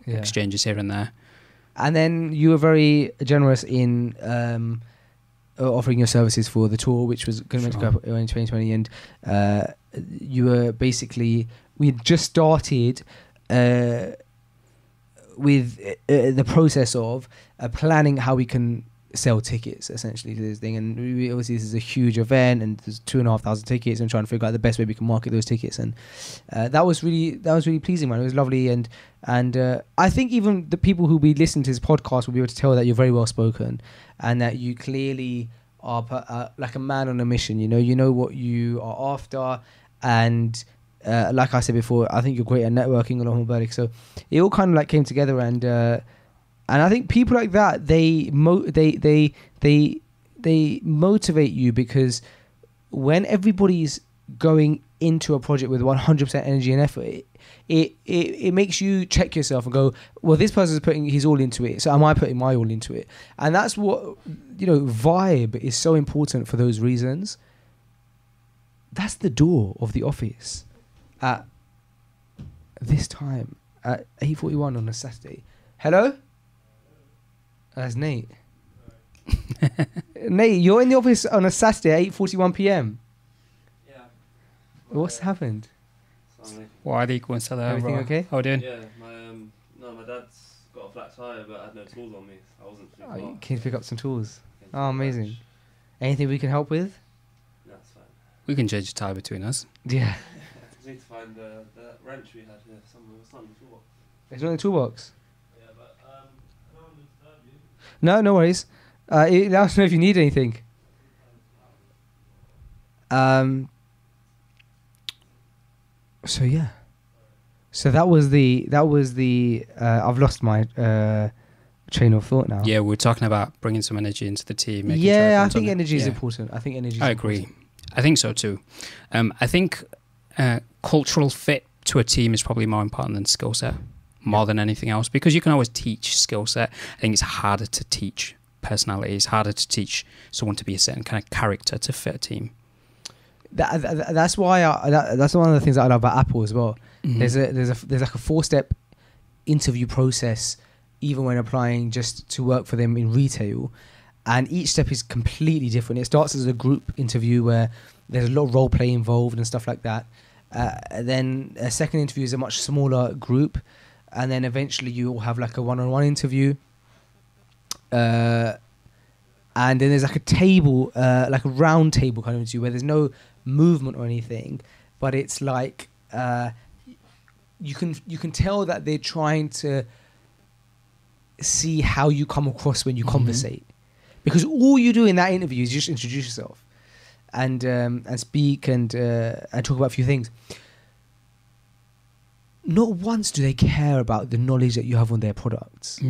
exchanges here and there. And then you were very generous in offering your services for the tour, which was going to go up in 2020. And you were basically, we had just started with the process of planning how we can sell tickets essentially to this thing. And obviously this is a huge event, and there's 2,500 tickets, and trying to figure out the best way we can market those tickets. And that was really pleasing, man. It was lovely, and I think even the people who be listening to this podcast will be able to tell that you're very well spoken, and that you clearly are like a man on a mission. You know what you are after, and like I said before, I think you're great at networking along with Burdick. So it all kind of like came together, and I think people like that, they motivate you, because when everybody's going into a project with 100% energy and effort, it makes you check yourself and go, well, this person's putting his all into it, so am I putting my all into it? And that's what, vibe is so important for those reasons. That's the door of the office at this time at 8:41 on a Saturday. Hello? That's Nate. Nate, you're in the office on a Saturday at 8:41 p.m. Yeah. What's happened? Walaikum salam. Everything okay? How are you doing? Yeah, my dad's got a flat tire, but I had no tools on me. I wasn't too far. Can you pick up some tools? Oh, amazing. Anything we can help with? No, that's fine. We can change the tie between us. Yeah. I need to find the wrench we had here somewhere. It's not in the toolbox. It's not in the toolbox. Yeah, but I don't want to disturb you. No worries. Let us know if you need anything. So yeah. So that was the I've lost my train of thought now. Yeah, we're talking about bringing some energy into the team. Yeah, I everyone's think on it. energy is Yeah. important. I think energy. I agree. I think so too. I think cultural fit to a team is probably more important than skill set, more than anything else, because you can always teach skill set. I think it's harder to teach personality. It's harder to teach someone to be a certain kind of character to fit a team. That's why that's one of the things that I love about Apple as well. Mhm. There's like a 4-step interview process, even when applying just to work for them in retail, and each step is completely different. It starts as a group interview where there's a lot of role play involved and stuff like that. Then a second interview is a much smaller group, and then eventually you will have like a one-on-one interview. And then there's like a table, like a round table kind of interview where there's no movement or anything, but it's like you can tell that they're trying to see how you come across when you conversate, because all you do in that interview is just introduce yourself and speak and talk about a few things. Not once do they care about the knowledge that you have on their products.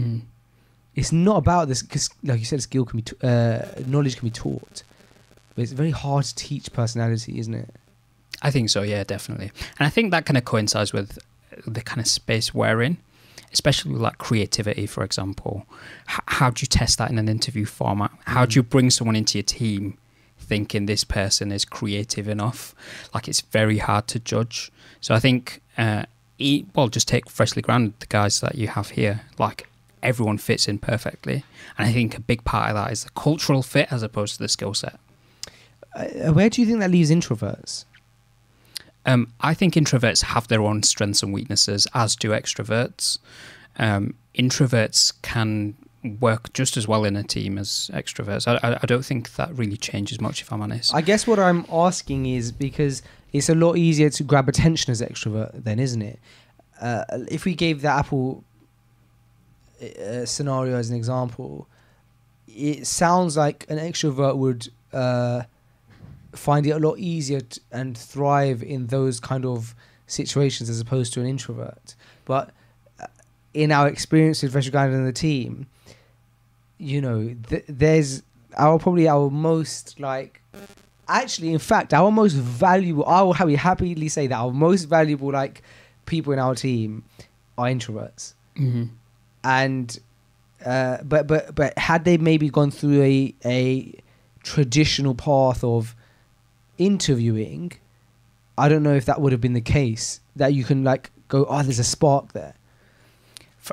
It's not about this, because like you said, skill can be knowledge can be taught, but it's very hard to teach personality, isn't it? I think so, yeah, definitely. And I think that kind of coincides with the kind of space we're in, especially with like creativity, for example. How do you test that in an interview format? How do you bring someone into your team thinking this person is creative enough? Like, it's very hard to judge. So I think, just take Freshly Grounded, the guys that you have here, like, everyone fits in perfectly. And I think a big part of that is the cultural fit as opposed to the skill set. Where do you think that leaves introverts? I think introverts have their own strengths and weaknesses, as do extroverts. Introverts can work just as well in a team as extroverts. I don't think that really changes much, if I'm honest. I guess what I'm asking is because it's a lot easier to grab attention as extrovert then, isn't it? If we gave the Apple scenario as an example, it sounds like an extrovert would find it a lot easier and thrive in those kind of situations as opposed to an introvert. But in our experience with Freshly Grounded and the team, you know, there's our most like, actually, in fact, our most valuable, I will happily say that our most valuable like people in our team are introverts. And but had they maybe gone through a traditional path of interviewing, I don't know if that would have been the case, that you can like go, oh, there's a spark there.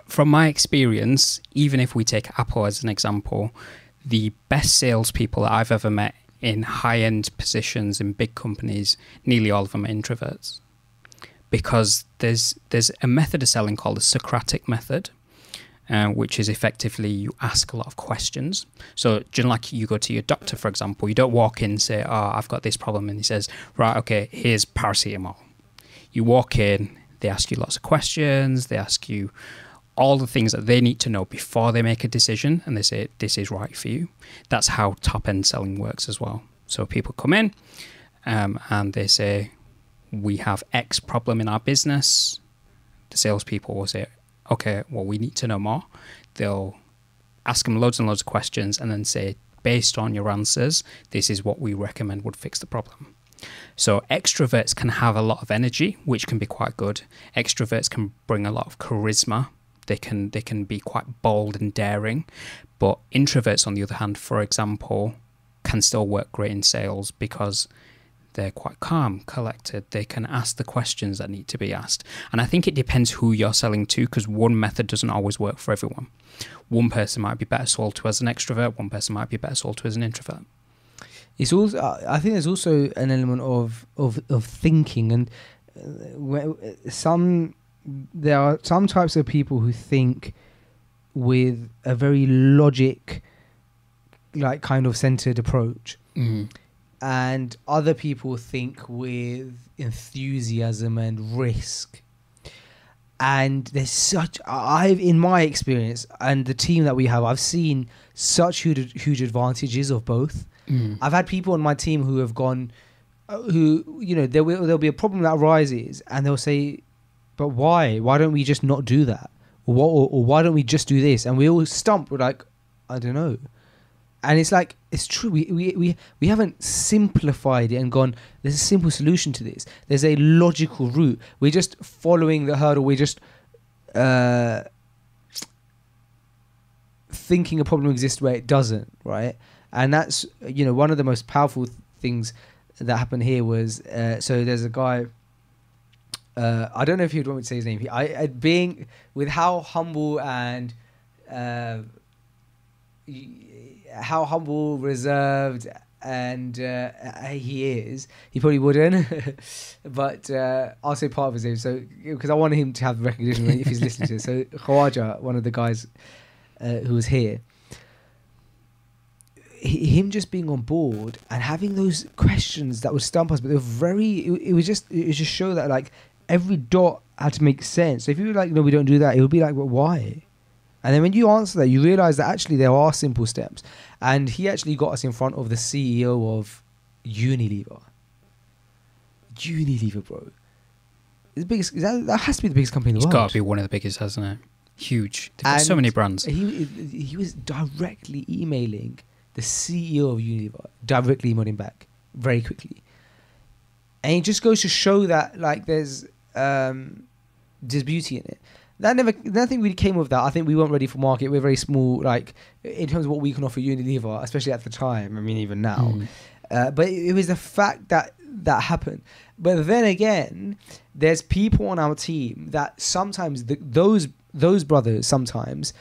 From my experience, even if we take Apple as an example, the best salespeople that I've ever met in high-end positions in big companies, nearly all of them are introverts, because there's a method of selling called the Socratic method. which is effectively you ask a lot of questions. So, just like you go to your doctor, for example, you don't walk in and say, "Oh, I've got this problem," and he says, "Right, okay, here's paracetamol." You walk in, they ask you lots of questions, they ask you all the things that they need to know before they make a decision, and they say, "This is right for you." That's how top-end selling works as well. So people come in and they say, "We have X problem in our business." The salespeople will say, "Okay, well, we need to know more." They'll ask them loads and loads of questions and then say, "Based on your answers, this is what we recommend would fix the problem." So extroverts can have a lot of energy, which can be quite good. Extroverts can bring a lot of charisma. They can be quite bold and daring. But introverts, on the other hand, for example, can still work great in sales because they're quite calm, collected. They can ask the questions that need to be asked. And I think it depends who you're selling to, because one method doesn't always work for everyone. One person might be better sold to as an extrovert. One person might be better sold to as an introvert. It's also, I think there's also an element of thinking, and there are some types of people who think with a very logic, like kind of centered approach, and other people think with enthusiasm and risk. And there's in my experience and the team that we have, I've seen such huge advantages of both. I've had people on my team who have gone, there'll be a problem that arises, and they'll say, "But why? Why don't we just not do that? Or why don't we just do this?" And we all stump. We're like, "I don't know." And it's like, it's true. We haven't simplified it and gone, "There's a simple solution to this. There's a logical route." We're just following the hurdle. We're just thinking a problem exists where it doesn't, right? And that's, one of the most powerful things that happened here was, so there's a guy, I don't know if you'd want me to say his name. Being with how humble and reserved and he is, he probably wouldn't, but I'll say part of his name, so because I want him to have recognition if he's listening to it. So Khawaja, one of the guys who was here, him just being on board and having those questions that would stump us, but they were it was just show that like every dot had to make sense. So if you were like, "No, we don't do that," it would be like, "Well, why?" And then when you answer that, you realize that actually there are simple steps. And he actually got us in front of the CEO of Unilever. Unilever, bro. It's the biggest, that has to be the biggest company in the world. It's got to be one of the biggest, hasn't it? Huge. They've got so many brands. He was directly emailing the CEO of Unilever, directly emailing back very quickly. And it just goes to show that like there's beauty in it. Nothing really came of that. I think we weren't ready for market. We're very small, like in terms of what we can offer Unilever, especially at the time. I mean, even now. But it was the fact that happened. But then again, there's people on our team that sometimes those brothers sometimes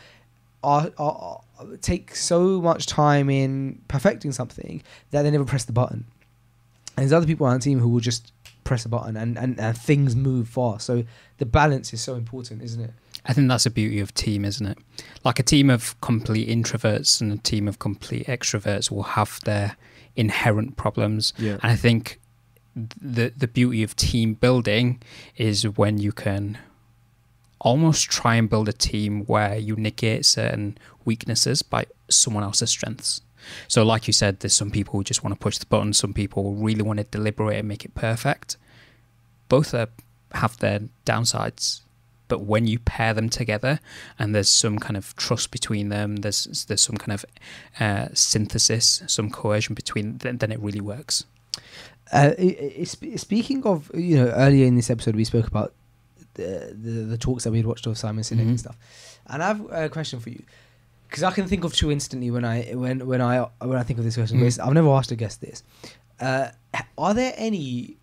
are take so much time in perfecting something that they never press the button. And there's other people on our team who will just press a button and things move fast. So the balance is so important, isn't it? I think that's the beauty of team, isn't it? Like a team of complete introverts and a team of complete extroverts will have their inherent problems. Yeah. And I think the beauty of team building is when you can almost try and build a team where you negate certain weaknesses by someone else's strengths. So like you said, there's some people who just want to push the button. Some people really want to deliberate and make it perfect. Both have their downsides. But when you pair them together and there's some kind of trust between them, there's some kind of synthesis, some cohesion between them, then it really works. Speaking of, earlier in this episode, we spoke about the talks that we had watched of Simon Sinek and stuff. And I have a question for you. Because I can think of two instantly when I think of this question. But I've never asked a guest this. Are there any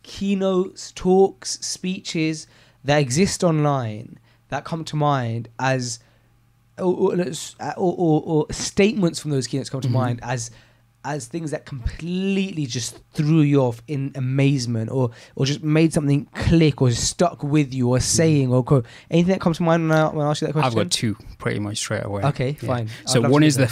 keynotes, talks, speeches that exist online that come to mind as, or statements from those keynotes come to mind as as things that completely just threw you off in amazement, or just made something click, or just stuck with you, or saying or quote? Anything that comes to mind when I ask you that question? I've got two pretty much straight away. Okay, fine. So I'd love one to is hear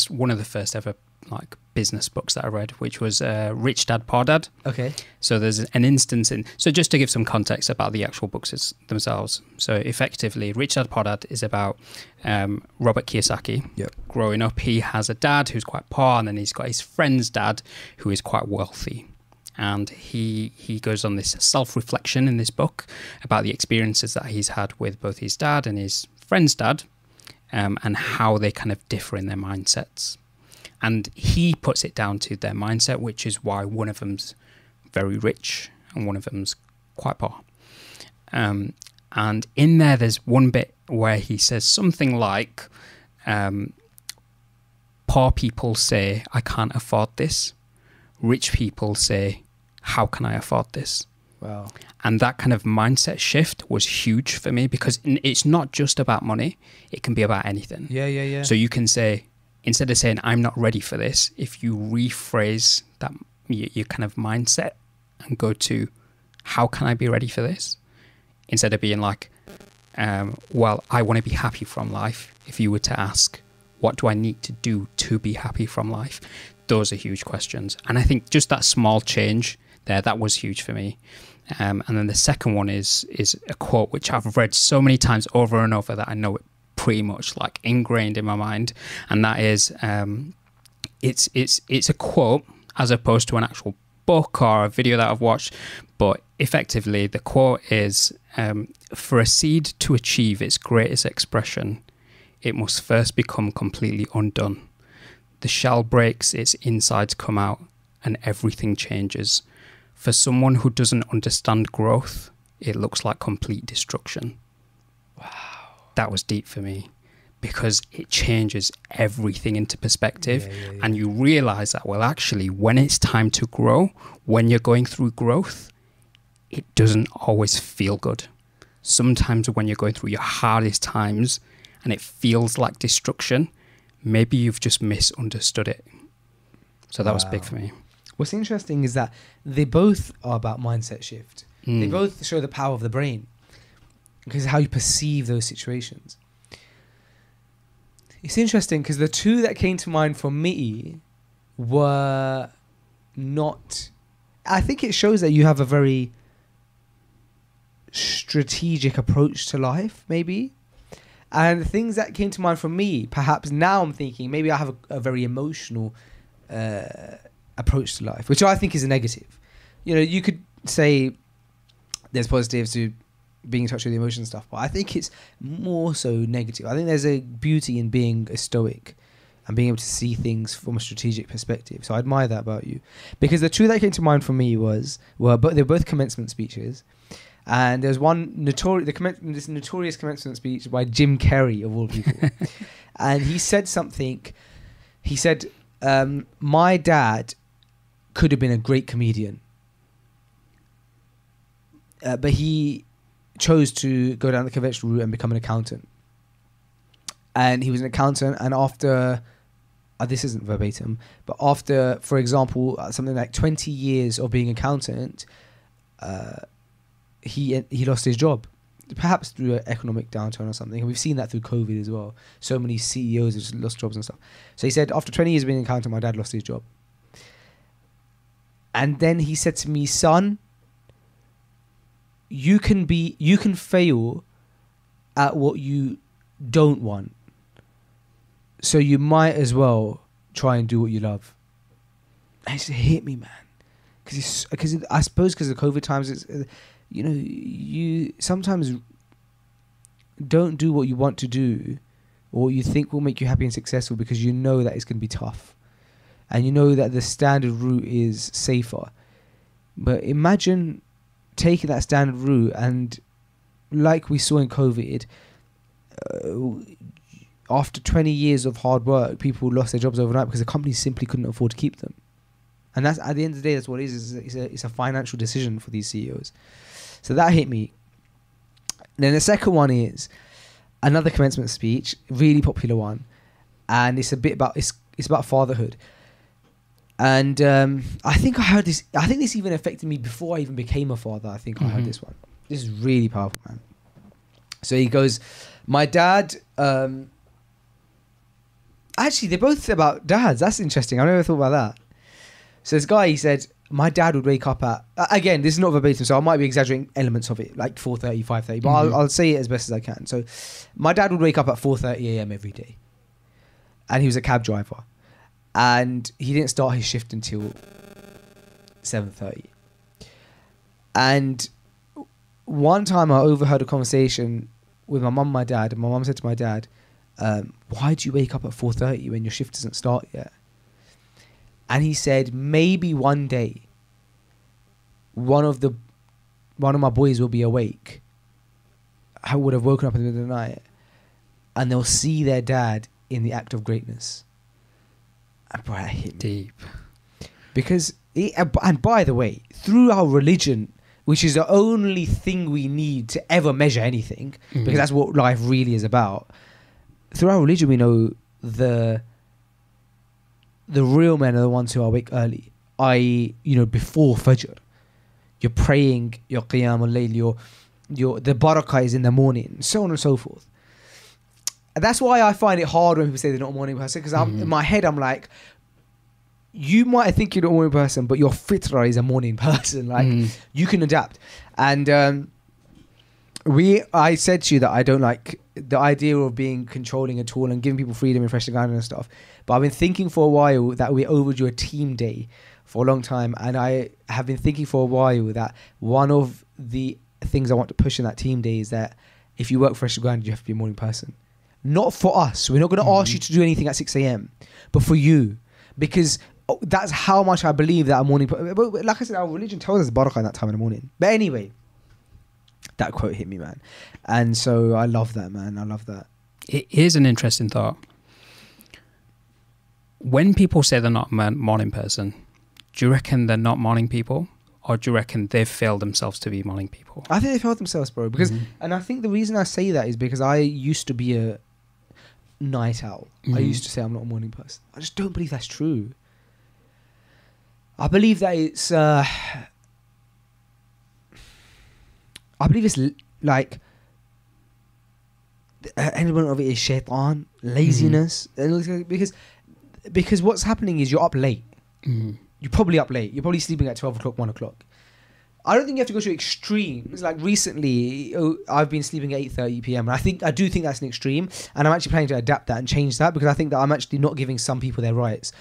one of the first ever like business books that I read, which was Rich Dad Poor Dad. that. Okay. So there's an instance so just to give some context about the actual books themselves. So effectively, Rich Dad Poor Dad is about Robert Kiyosaki. Yep. Growing up, he has a dad who's quite poor, and then he's got his friend's dad who is quite wealthy. And he goes on this self-reflection in this book about the experiences that he's had with both his dad and his friend's dad, and how they kind of differ in their mindsets. And he puts it down to their mindset, which is why one of them's very rich and one of them's quite poor. And in there's one bit where he says something like, poor people say, I can't afford this. Rich people say, how can I afford this? Wow. And that kind of mindset shift was huge for me, because it's not just about money. It can be about anything. Yeah. So you can say, instead of saying, I'm not ready for this, if you rephrase that your kind of mindset and go to, how can I be ready for this? Instead of being like, well, I want to be happy from life. If you were to ask, what do I need to do to be happy from life? Those are huge questions. And I think just that small change there, that was huge for me. And then the second one is a quote which I've read so many times over and over that I know it pretty much like ingrained in my mind, and that is it's a quote as opposed to an actual book or a video that I've watched, but effectively the quote is, for a seed to achieve its greatest expression, it must first become completely undone. The shell breaks, its insides come out, and everything changes. For someone who doesn't understand growth, it looks like complete destruction. That was deep for me, because it changes everything into perspective. Yeah. And you realize that, well, actually, when it's time to grow, when you're going through growth, it doesn't always feel good. Sometimes when you're going through your hardest times and it feels like destruction, maybe you've just misunderstood it. So that was big for me. What's interesting is that they both are about mindset shift. They both show the power of the brain, because of how you perceive those situations. It's interesting because the two that came to mind for me were not... I think it shows that you have a very strategic approach to life, maybe. And the things that came to mind for me, perhaps now I'm thinking, maybe I have a very emotional approach to life, which I think is a negative. You know, you could say there's positives to being in touch with the emotion stuff, but I think it's more so negative. I think there's a beauty in being a stoic and being able to see things from a strategic perspective. So I admire that about you, because the two that came to mind for me were they're both commencement speeches, and there's one this notorious commencement speech by Jim Carrey of all people, and he said something. He said, "My dad could have been a great comedian, but he chose to go down the conventional route and become an accountant." And he was an accountant, and after, this isn't verbatim, but after, for example, something like 20 years of being an accountant, he lost his job, perhaps through an economic downturn or something. And we've seen that through COVID as well. So many CEOs have just lost jobs and stuff. So he said, after 20 years of being an accountant, my dad lost his job. And then he said to me, son, you can fail at what you don't want. So you might as well try and do what you love. And it just hit me, man. Because I suppose because of COVID times, it's, you sometimes don't do what you want to do or what you think will make you happy and successful, because you know that it's going to be tough. And you know that the standard route is safer. But imagine taking that standard route, and like we saw in COVID, after 20 years of hard work, people lost their jobs overnight because the companies simply couldn't afford to keep them. And that's, at the end of the day, that's what it is. It's a financial decision for these CEOs. So that hit me. And then the second one is another commencement speech, really popular one, and it's a bit about it's about fatherhood. And I think I heard this. I think this even affected me before I even became a father. I think I heard this one. This is really powerful, man. So he goes, my dad. Actually, they're both about dads. That's interesting. I never thought about that. So this guy, he said, my dad would wake up at, again, this is not verbatim, so I might be exaggerating elements of it, like 4:30, 5:30, but I'll say it as best as I can. So my dad would wake up at 4:30 a.m. every day. And he was a cab driver. And he didn't start his shift until 7:30. And one time I overheard a conversation with my mum and my dad, and my mum said to my dad, why do you wake up at 4:30 when your shift doesn't start yet? And he said, maybe one day one of my boys will be awake. I would have woken up in the middle of the night, and they'll see their dad in the act of greatness. And boy, that hit me. Deep. Because, and by the way, through our religion, which is the only thing we need to ever measure anything, because that's what life really is about. Through our religion, we know the real men are the ones who are awake early, i.e., before Fajr. You're praying, your Qiyam al-Layl, the barakah is in the morning, so on and so forth. And that's why I find it hard when people say they're not a morning person, because in my head, I'm like, you might think you're not a morning person, but your fitra is a morning person. Like, you can adapt. And I said to you that I don't like the idea of being controlling at all and giving people freedom and fresh ground and stuff. But I've been thinking for a while that we overdue a team day for a long time. And I have been thinking for a while that one of the things I want to push in that team day is that if you work fresh ground, you have to be a morning person. Not for us. We're not going to ask you to do anything at 6 a.m. But for you. Because that's how much I believe that a morning... But like I said, our religion tells us barakah in that time in the morning. But anyway, that quote hit me, man. And so I love that, man. I love that. It is an interesting thought. When people say they're not a morning person, do you reckon they're not morning people? Or do you reckon they've failed themselves to be morning people? I think they failed themselves, bro. Because, and I think the reason I say that is because I used to be a night owl. I used to say I'm not a morning person. I just don't believe that's true. I believe that it's... I believe it's like... An element of it is shaitan, laziness. Because what's happening is you're up late. You're probably up late. You're probably sleeping at 12 o'clock, 1 o'clock. I don't think you have to go to extremes. Like recently, I've been sleeping at 8:30 p.m. and I do think that's an extreme. And I'm actually planning to adapt that and change that, because I think that I'm actually not giving some people their rights,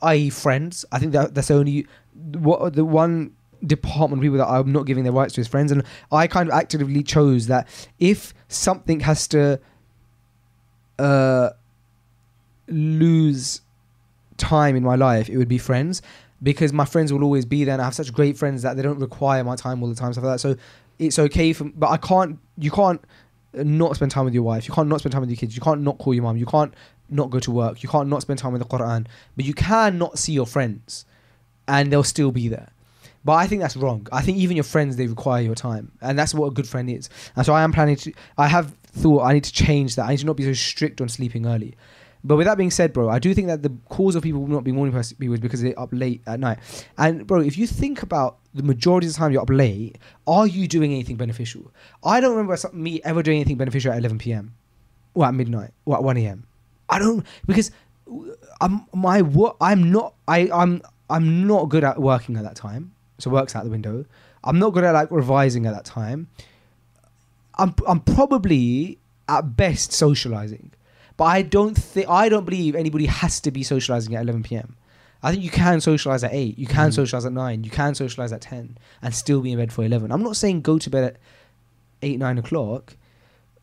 i.e. friends. I think that's only the one department of people that I'm not giving their rights to is friends. And I kind of actively chose that if something has to lose time in my life, it would be friends. Because my friends will always be there, and I have such great friends that they don't require my time all the time, stuff like that. So it's okay but you can't not spend time with your wife. You can't not spend time with your kids. You can't not call your mum. You can't not go to work. You can't not spend time with the Quran. But you can not see your friends, and they'll still be there. But I think that's wrong. I think even your friends, they require your time. And that's what a good friend is. And so I have thought I need to change that. I need to not be so strict on sleeping early. But with that being said, bro, I do think that the cause of people not being morning people is because they're up late at night. And bro, if you think about the majority of the time you're up late, are you doing anything beneficial? I don't remember me ever doing anything beneficial at 11 p.m. or at midnight or at 1 a.m. I don't, because I'm not good at working at that time. So work's out the window. I'm not good at like revising at that time. I'm probably at best socializing. But I don't believe anybody has to be socializing at 11 p.m. I think you can socialize at 8, you can socialize at 9, you can socialize at 10 and still be in bed for 11. I'm not saying go to bed at 8, 9 o'clock,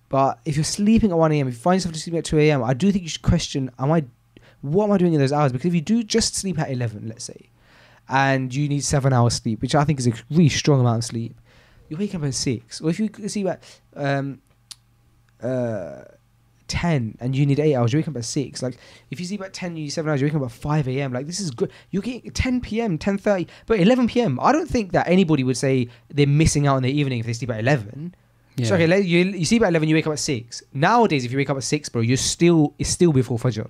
but if you're sleeping at 1 a.m, if you find yourself sleeping at 2 a.m, I do think you should question, what am I doing in those hours? Because if you do just sleep at 11, let's say, and you need 7 hours sleep, which I think is a really strong amount of sleep, you wake up at 6. Or if you sleep at 10 and you need 8 hours, you wake up at 6. Like if you sleep at 10, you need 7 hours, you wake up at 5 a.m. Like this is good. You're getting 10 p.m, 10:30, but 11 p.m. I don't think that anybody would say they're missing out on their evening if they sleep at 11. Yeah. So okay, you sleep at 11, you wake up at 6. Nowadays, if you wake up at 6, bro, it's still before Fajr.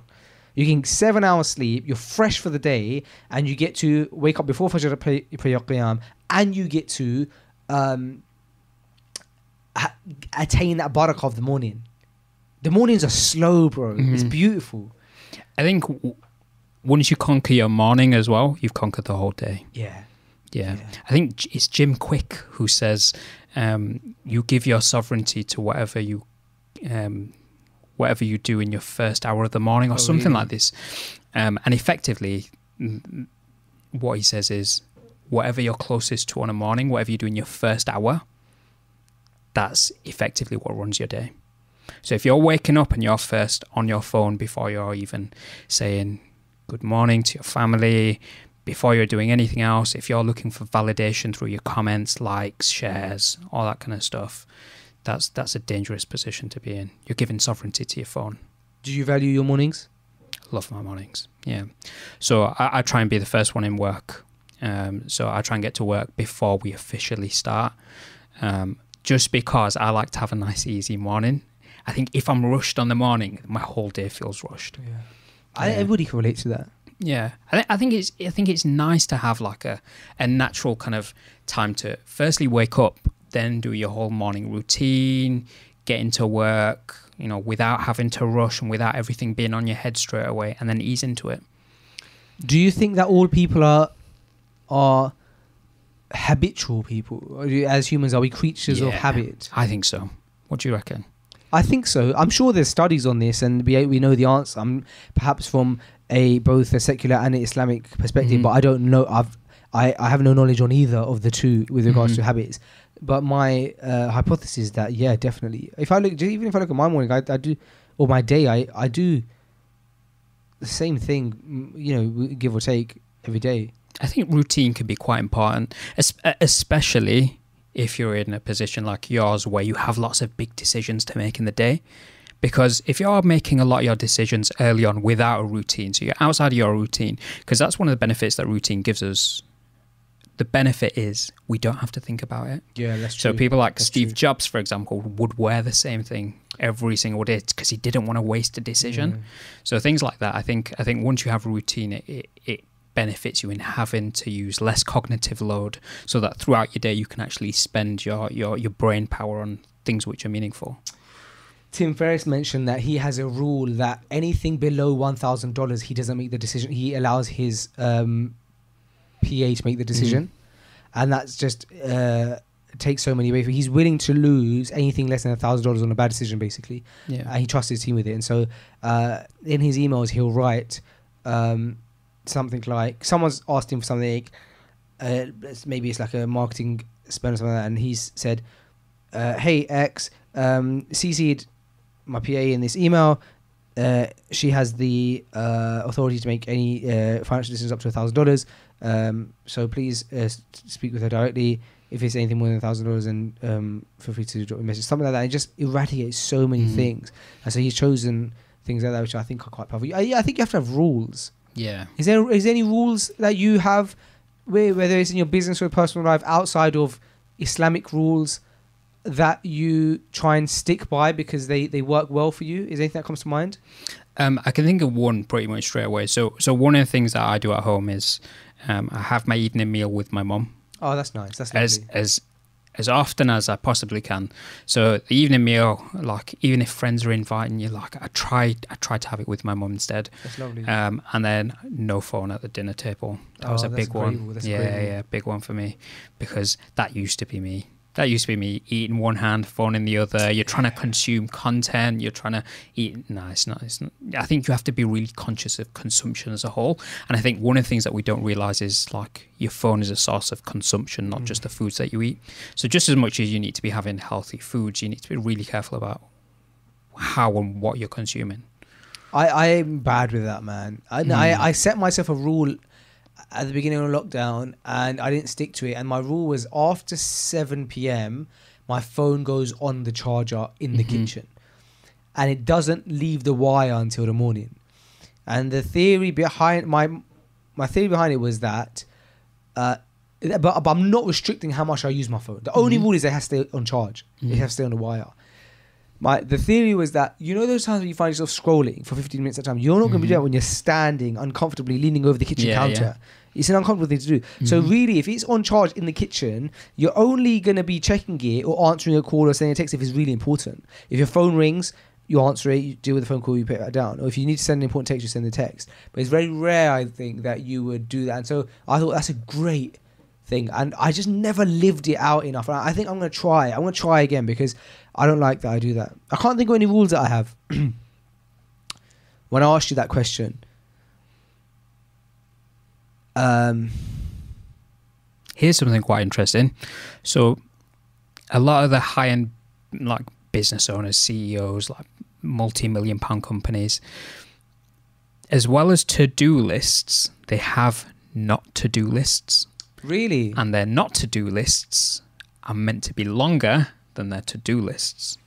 You're getting 7 hours sleep. You're fresh for the day, and you get to wake up before Fajr to pray your qiyam, and you get to attain that barakah of the morning. The mornings are slow, bro. It's beautiful. I think once you conquer your morning as well, you've conquered the whole day. Yeah. I think it's Jim Quick who says you give your sovereignty to whatever you do in your first hour of the morning, or something like this. And effectively, what he says is, whatever you're closest to on a morning, whatever you do in your first hour, that's effectively what runs your day. So if you're waking up and you're first on your phone before you're even saying good morning to your family, before you're doing anything else, if you're looking for validation through your comments, likes, shares, all that kind of stuff, that's a dangerous position to be in. You're giving sovereignty to your phone. Do you value your mornings? Love my mornings, yeah. So I try and be the first one in work. So I try and get to work before we officially start, just because I like to have a nice, easy morning. I think if I'm rushed on the morning, my whole day feels rushed. Yeah. Everybody can relate to that. Yeah, I think it's nice to have like a natural kind of time to firstly wake up, then do your whole morning routine, get into work, without having to rush and without everything being on your head straight away, and then ease into it. Do you think that all people are habitual people? As humans, are we creatures of habit? I think so. What do you reckon? I think so. I'm sure there's studies on this, and we know the answer. Perhaps from both a secular and an Islamic perspective, but I don't know. I have no knowledge on either of the two with regards to habits. But my hypothesis is that definitely. Even if I look at my morning, I do, or my day, I do the same thing. Give or take every day. I think routine can be quite important, especially if you're in a position like yours where you have lots of big decisions to make in the day. Because if you're making a lot of your decisions early on without a routine, so you're outside of your routine, because that's one of the benefits that routine gives us. The benefit is we don't have to think about it. Yeah, that's true. So people like Steve Jobs, for example, would wear the same thing every single day because he didn't want to waste a decision. So things like that, I think once you have a routine, it benefits you in having to use less cognitive load, so that throughout your day you can actually spend your brain power on things which are meaningful. Tim Ferriss mentioned that he has a rule that anything below $1,000 he doesn't make the decision. He allows his PA to make the decision, and that's just takes so many away. He's willing to lose anything less than $1,000 on a bad decision, basically. And he trusts his team with it. And so in his emails he'll write something like, someone's asked him for something, maybe it's like a marketing spend or something like that, and he's said, hey X, CC'd my PA in this email. She has the authority to make any financial decisions up to $1,000. So please speak with her directly. If it's anything more than $1,000, then feel free to drop a message. Something like that. It just eradicates so many things. And so he's chosen things like that, which I think are quite powerful. I think you have to have rules. Yeah. Is there any rules that you have, whether it's in your business or personal life, outside of Islamic rules, that you try and stick by because they work well for you? Is there anything that comes to mind? I can think of one pretty much straight away. So one of the things that I do at home is I have my evening meal with my mum. Oh, that's nice. That's lovely. As often as I possibly can. So the evening meal, like even if friends are inviting you, like I try to have it with my mum instead. That's lovely. And then no phone at the dinner table. That was a big one. Yeah, big one for me, because that used to be me. That used to be me eating one hand, phone in the other. You're trying to consume content. You're trying to eat. No, it's not. I think you have to be really conscious of consumption as a whole. And I think one of the things that we don't realize is like your phone is a source of consumption, not just the foods that you eat. So just as much as you need to be having healthy foods, you need to be really careful about how and what you're consuming. I'm bad with that, man. I set myself a rule at the beginning of lockdown and I didn't stick to it, and my rule was after 7 p.m. my phone goes on the charger in the kitchen and it doesn't leave the wire until the morning. And the theory behind my theory behind it was that but I'm not restricting how much I use my phone. The only rule is it has to stay on charge. It has to stay on the wire. The theory was that, you know those times when you find yourself scrolling for 15 minutes at a time, you're not going to be doing that when you're standing uncomfortably leaning over the kitchen counter. It's an uncomfortable thing to do. So really, if it's on charge in the kitchen, you're only going to be checking it or answering a call or sending a text if it's really important. If your phone rings, you answer it, you deal with the phone call, you put that down. Or if you need to send an important text, you send the text. But it's very rare, I think, that you would do that. And so I thought that's a great thing. And I just never lived it out enough. And I think I'm going to try. I'm going to try again because I don't like that I do that. I can't think of any rules that I have. When I asked you that question, here's something quite interesting. So a lot of the high-end like business owners, CEOs, like multi-million pound companies, as well as to-do lists, they have not to-do lists. Really? And their not to-do lists are meant to be longer than their to-do lists.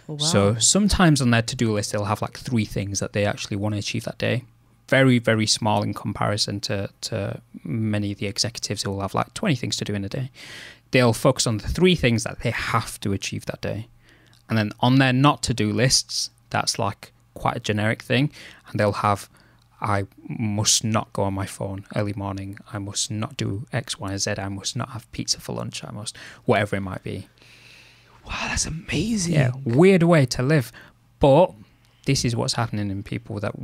Oh, wow. So sometimes on their to-do list, they'll have like 3 things that they actually want to achieve that day. Very, very small in comparison to many of the executives who will have like 20 things to do in a day. They'll focus on the 3 things that they have to achieve that day. And then on their not to-do lists, that's like quite a generic thing. And they'll have, I must not go on my phone early morning. I must not do X, Y, Z. I must not have pizza for lunch. I must, whatever it might be. Wow, that's amazing. Yeah, weird way to live. But this is what's happening in people that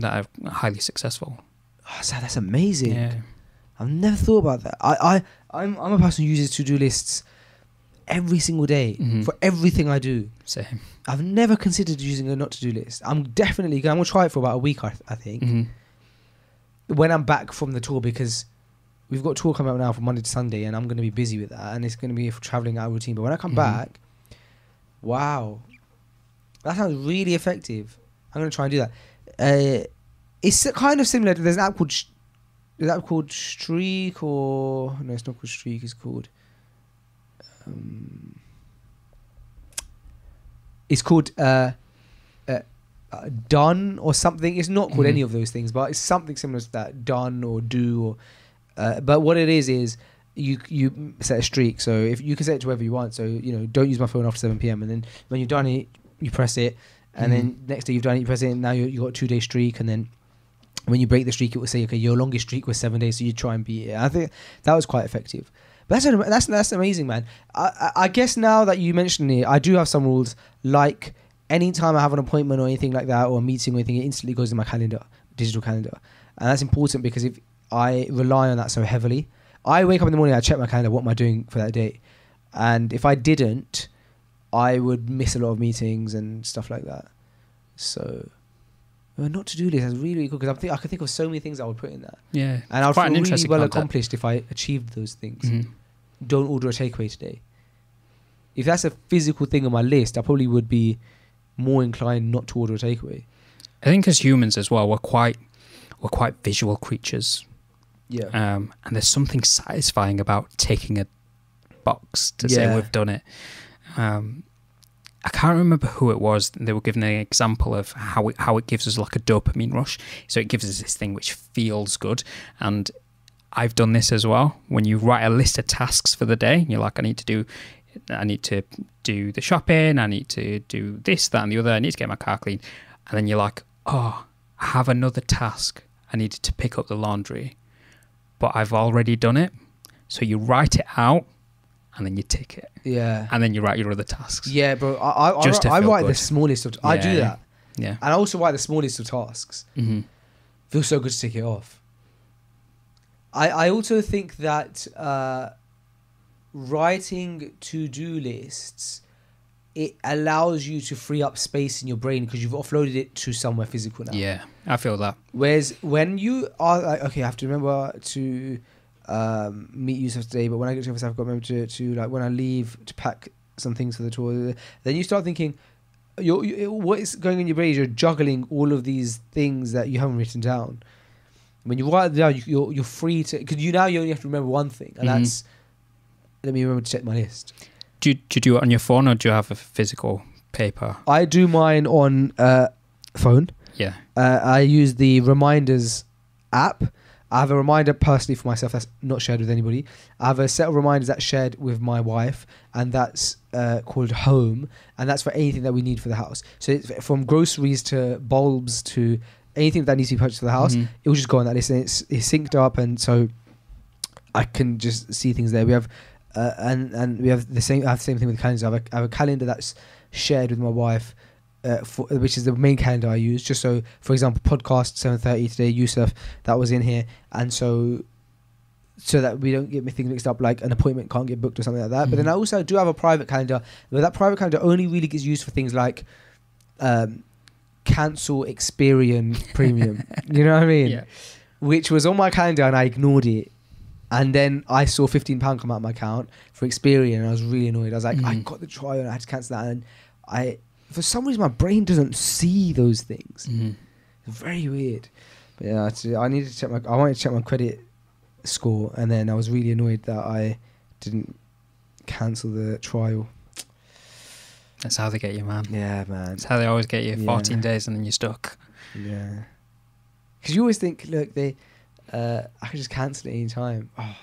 are highly successful. Oh, so that's amazing. Yeah. I've never thought about that. I'm a person who uses to-do lists every single day for everything I do. Same. I've never considered using a not to-do list. I'm going to try it for about a week, I think, when I'm back from the tour, because we've got a tour coming out now from Monday to Sunday, and I'm going to be busy with that, and it's going to be travelling out routine. But when I come back, wow, that sounds really effective. I'm going to try and do that. It's kind of similar to, there's an app called Streak, or no, it's not called Streak, it's called Done or something. It's not called any of those things, but it's something similar to that, Done or Do, or but what it is you set a streak. So if you can set it to wherever you want, so don't use my phone after 7 p.m, and then when you've done it, you press it, and then next day you've done it, you press it, and now you got a 2-day streak, and then when you break the streak, it will say, okay, your longest streak was 7 days, so you try and beat it. I think that was quite effective. But that's amazing, man. I guess now that you mentioned it, I do have some rules, like anytime I have an appointment or anything like that, or a meeting or anything, it instantly goes in my calendar, digital calendar. And that's important because if I rely on that so heavily, I wake up in the morning, I check my calendar, what am I doing for that day? And if I didn't, I would miss a lot of meetings and stuff like that. So not to do list is really cool, because I can think of so many things I would put in that. Yeah. And I'll feel really interesting well concept. accomplished if I achieved those things. Don't order a takeaway today. If that's a physical thing on my list, I probably would be more inclined not to order a takeaway. I think as humans as well, we're quite visual creatures. Yeah. And there's something satisfying about taking a box to say we've done it. I can't remember who it was. They were giving an example of how it gives us like a dopamine rush. So it gives us this thing which feels good. And I've done this as well. When you write a list of tasks for the day, and you're like, I need to do the shopping, I need to do this, that, and the other, I need to get my car clean. And then you're like, oh, I have another task. I needed to pick up the laundry, but I've already done it. So you write it out, and then you tick it. Yeah. And then you write your other tasks. Yeah, bro. I write the smallest of... I do that. Yeah. And I also write the smallest of tasks. Feels so good to tick it off. I also think that writing to-do lists, it allows you to free up space in your brain because you've offloaded it to somewhere physical now. Yeah, I feel that. Whereas when you are like, okay, I have to remember to meet Yousaf today, but when I get to office, I've got to remember to like when I leave to pack some things for the tour. Then you start thinking, what is going on in your brain is you're juggling all of these things that you haven't written down. When you write it down, you're free to, because you only have to remember one thing, and that's, let me remember to check my list. Do you do it on your phone, or do you have a physical paper? I do mine on phone. Yeah. I use the reminders app, I have a reminder personally for myself that's not shared with anybody. I have a set of reminders that's shared with my wife, and that's called home, and that's for anything that we need for the house. So it's from groceries to bulbs to anything that needs to be purchased for the house. It will just go on that list, and it's synced up, and so I can just see things there. We have and we have the same. I have the same thing with calendars. I have a calendar that's shared with my wife, which is the main calendar I use. Just so, for example, podcast 7:30 today, Yousaf, that was in here, and so that we don't get things mixed up, like an appointment can't get booked or something like that. But then I also do have a private calendar, but that private calendar only really gets used for things like cancel Experian Premium. You know what I mean? Yeah. Which was on my calendar and I ignored it. And then I saw £15 come out of my account for Experian, and I was really annoyed. I was like, I got the trial and I had to cancel that. And for some reason, my brain doesn't see those things. It's very weird. But yeah, I wanted to check my credit score, and then I was really annoyed that I didn't cancel the trial. That's how they get you, man. Yeah, man. That's how they always get you. 14 days and then you're stuck. Yeah. Because you always think, look, I could just cancel it any time. Oh,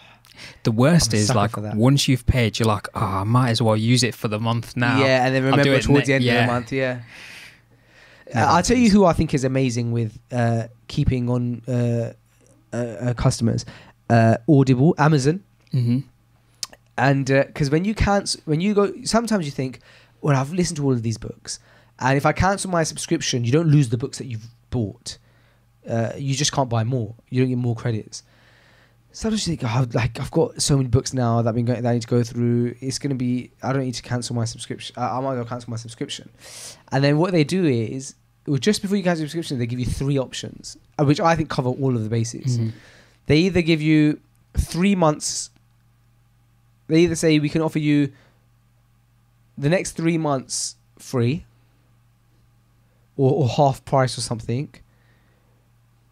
the worst I'm a is sucker like for that. once you've paid, you're like, oh, I might as well use it for the month now. Yeah, and then I'll do remember it towards the end of the month. Yeah. I'll tell you who I think is amazing with keeping on customers. Audible, Amazon. And because when you go, sometimes you think, well, I've listened to all of these books, and if I cancel my subscription, you don't lose the books that you've bought. You just can't buy more. You don't get more credits. Sometimes you think, I've got so many books now that that I need to go through. It's going to be, I don't need to cancel my subscription. I might as well cancel my subscription. And then what they do is, just before you cancel your subscription, they give you 3 options, which I think cover all of the bases. They either give you 3 months. They either say, we can offer you the next 3 months free, or half price or something.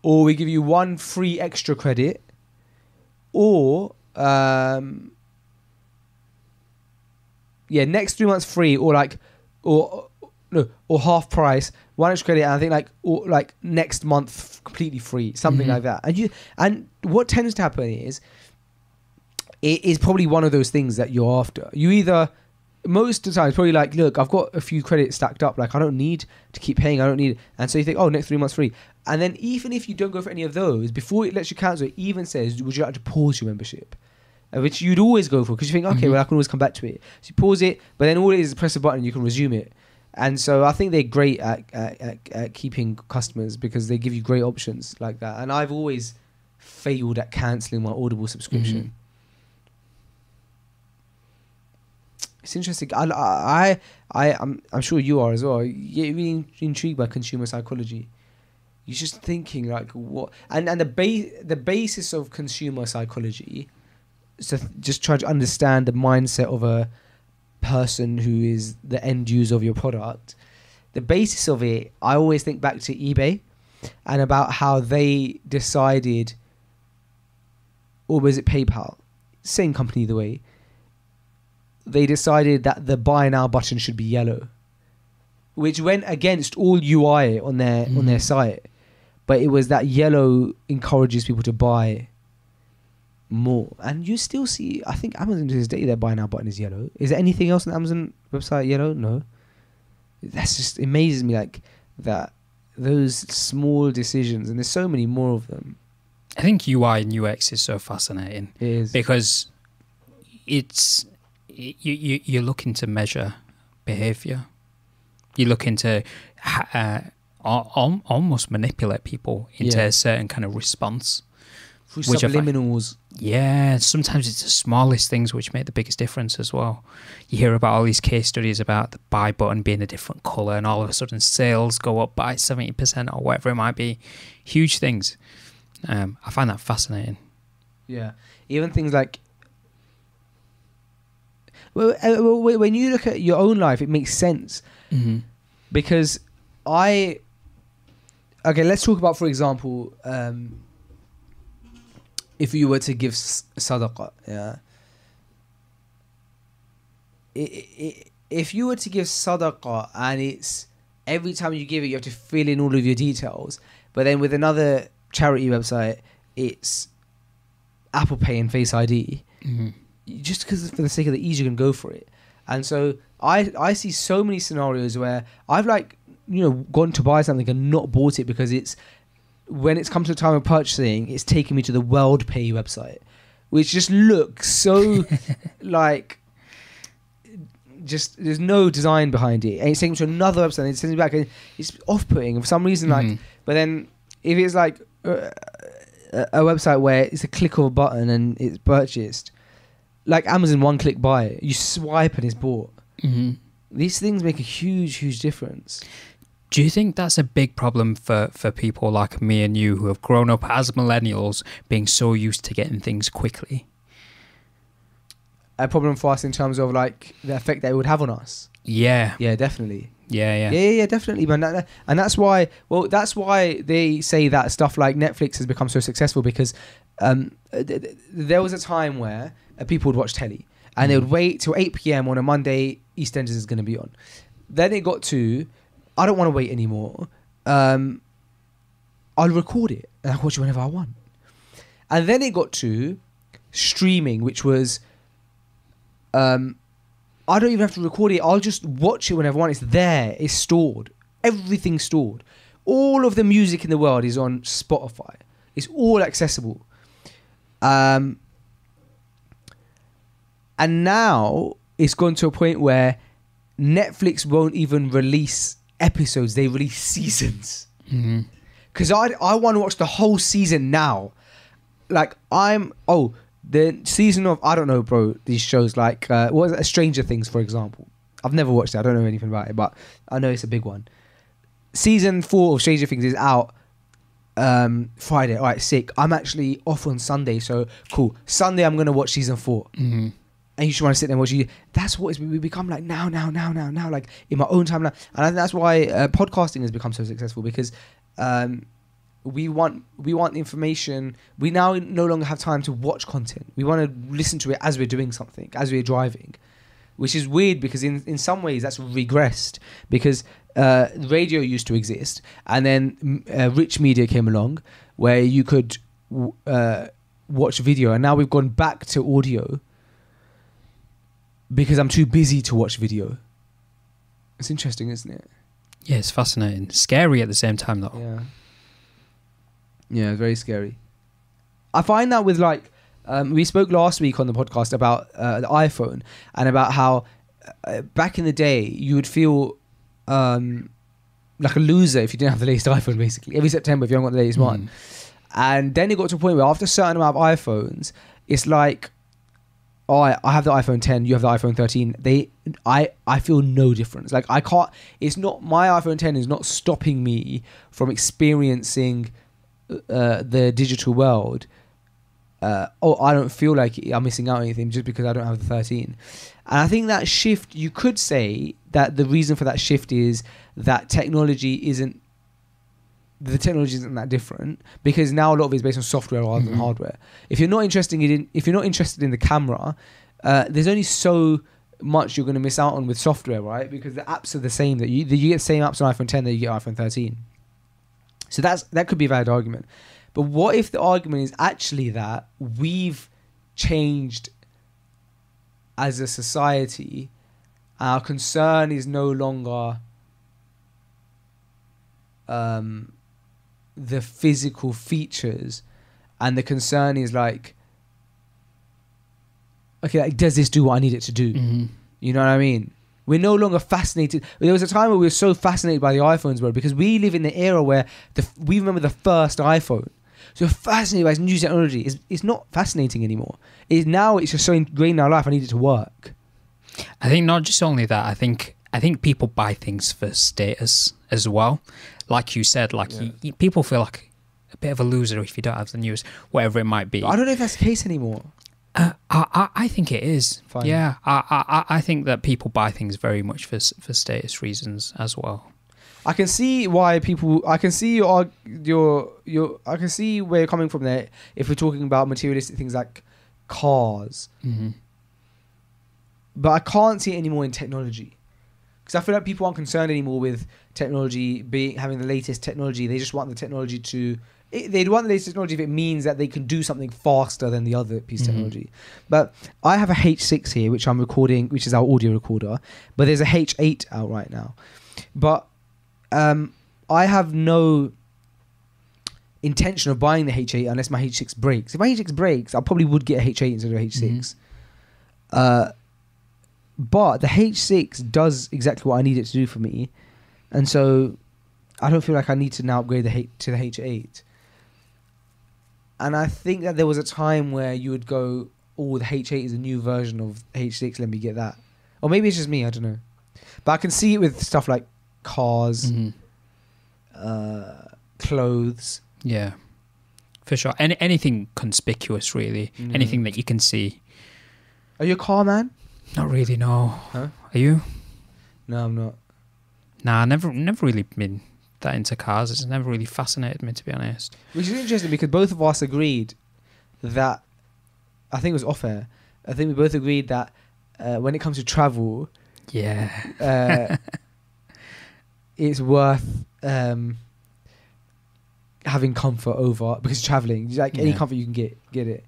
Or we give you 1 free extra credit, or next 3 months free, or half price, 1 extra credit, and I think or next month completely free, something like that. And what tends to happen is, it is probably one of those things that you're after. You either, most of the time, it's probably like, look, I've got a few credits stacked up. Like, I don't need to keep paying. I don't need it. And so you think, oh, next 3 months free. And then even if you don't go for any of those, before it lets you cancel, it even says, would you like to pause your membership? Which you'd always go for, because you think, okay, well, I can always come back to it. So you pause it, but then all it is press a button and you can resume it. And so I think they're great at keeping customers, because they give you great options like that. And I've always failed at cancelling my Audible subscription. It's interesting. I'm sure you are as well. You're really intrigued by consumer psychology. You're just thinking like, what? And the basis of consumer psychology, so just try to understand the mindset of a person who is the end user of your product. The basis of it, I always think back to eBay, and about how they decided, or was it PayPal? Same company either way. They decided that the buy now button should be yellow, which went against all UI on their site. But it was that yellow encourages people to buy more. And you still see, I think Amazon to this day, their buy now button is yellow. Is there anything else on the Amazon website yellow? No. That's just amazes me, like that, those small decisions, and there's so many more of them. I think UI and UX is so fascinating. It is. Because you're looking to measure behavior. You're looking to almost manipulate people into a certain kind of response. Through subliminals. Sometimes it's the smallest things which make the biggest difference as well. You hear about all these case studies about the buy button being a different colour, and all of a sudden sales go up by 70% or whatever it might be. Huge things. I find that fascinating. Yeah. Even things like, when you look at your own life, it makes sense. Because let's talk about, for example, if you were to give sadaqah, if you were to give sadaqah, and it's every time you give it, you have to fill in all of your details, but then with another charity website, it's Apple Pay and Face ID, just because for the sake of the ease, you can go for it. And so I see so many scenarios where I've gone to buy something and not bought it because when it's come to the time of purchasing, it's taken me to the WorldPay website, which just looks so like just there's no design behind it, and it's taken me to another website and it sends me back, and it's off-putting and for some reason. But then if it's like a website where it's a click of a button and it's purchased, like Amazon one-click buy, you swipe and it's bought. These things make a huge difference. Do you think that's a big problem for people like me and you who have grown up as millennials, being so used to getting things quickly? A problem for us in terms of like the effect that it would have on us. Yeah, definitely. Yeah, definitely, man. And that's why they say that stuff like Netflix has become so successful, because there was a time where people would watch telly and they would wait till 8 p.m. on a Monday, EastEnders is going to be on. Then it got to, I don't want to wait anymore. I'll record it and I'll watch it whenever I want. And then it got to streaming, which was, I don't even have to record it. I'll just watch it whenever I want. It's there. It's stored. Everything's stored. All of the music in the world is on Spotify. It's all accessible. And now it's gone to a point where Netflix won't even release episodes. They release seasons. Because I want to watch the whole season now. Like the season of, I don't know, bro, these shows like, what was it, Stranger Things, for example. I've never watched it. I don't know anything about it, but I know it's a big one. Season 4 of Stranger Things is out Friday. All right, sick. I'm actually off on Sunday, so cool. Sunday, I'm going to watch season 4. And you just want to sit there and watch it. That's what we become like now, like in my own time now. And I think that's why podcasting has become so successful, because we want information. We now no longer have time to watch content. We want to listen to it as we're doing something, as we're driving, which is weird, because in some ways that's regressed, because radio used to exist, and then rich media came along where you could watch video, and now we've gone back to audio because I'm too busy to watch video. It's interesting, isn't it? Yeah, it's fascinating. Scary at the same time, though. Yeah, very scary. I find that with like, we spoke last week on the podcast about the iPhone, and about how back in the day you would feel like a loser if you didn't have the latest iPhone, basically. Every September if you haven't got the latest one. And then it got to a point where after a certain amount of iPhones, it's like, oh, I have the iPhone 10, you have the iPhone 13. I feel no difference. Like I can't, it's not, my iPhone 10 is not stopping me from experiencing the digital world. I don't feel like I'm missing out on anything just because I don't have the 13. And I think that shift, you could say that the reason for that shift is that technology isn't that different, because now a lot of it is based on software rather than hardware. If you're not interested in the camera, there's only so much you're going to miss out on with software, right? Because the apps are the same. That you get the same apps on iPhone 10 that you get on iPhone 13. So that could be a valid argument. But what if the argument is actually that we've changed as a society? Our concern is no longer the physical features, and the concern is like, okay, like, does this do what I need it to do? You know what I mean? We're no longer fascinated. There was a time where we were so fascinated by the iPhones, bro, because we live in the era where we remember the first iPhone. So we're fascinated by new technology. It's not fascinating anymore. It's just so ingrained in our life. I need it to work. I think not just only that. I think people buy things for status as well. Like you said, people feel like a bit of a loser if you don't have the news, whatever it might be. But I don't know if that's the case anymore. I think it is. Fine. Yeah, I think that people buy things very much for status reasons as well. I can see why people. I can see your. I can see where you're coming from there. If we're talking about materialistic things like cars, but I can't see it anymore in technology, because I feel like people aren't concerned anymore with technology having the latest technology. They just want the technology to they'd want the latest technology if it means that they can do something faster than the other piece of Mhm. technology. But I have a H6 here, which I'm recording, which is our audio recorder. But there's a H8 out right now. But I have no intention of buying the H8 unless my H6 breaks. If my H6 breaks, I probably would get a H8 instead of a H6. But the H6 does exactly what I need it to do for me, and so I don't feel like I need to now upgrade to the H8. And I think that there was a time where you would go, "Oh, the H8 is a new version of H6. Let me get that." Or maybe it's just me. I don't know. But I can see it with stuff like cars, clothes. Yeah, for sure. Anything conspicuous, really. Mm. Anything that you can see. Are you a car man? Not really, no. Huh? Are you? No, I'm not. Nah, never really been that into cars. It's never really fascinated me, to be honest. Which is interesting because both of us agreed that, I think it was off air, I think we both agreed that when it comes to travel, Yeah. it's worth having comfort over, because traveling, like any Yeah. comfort you can get it.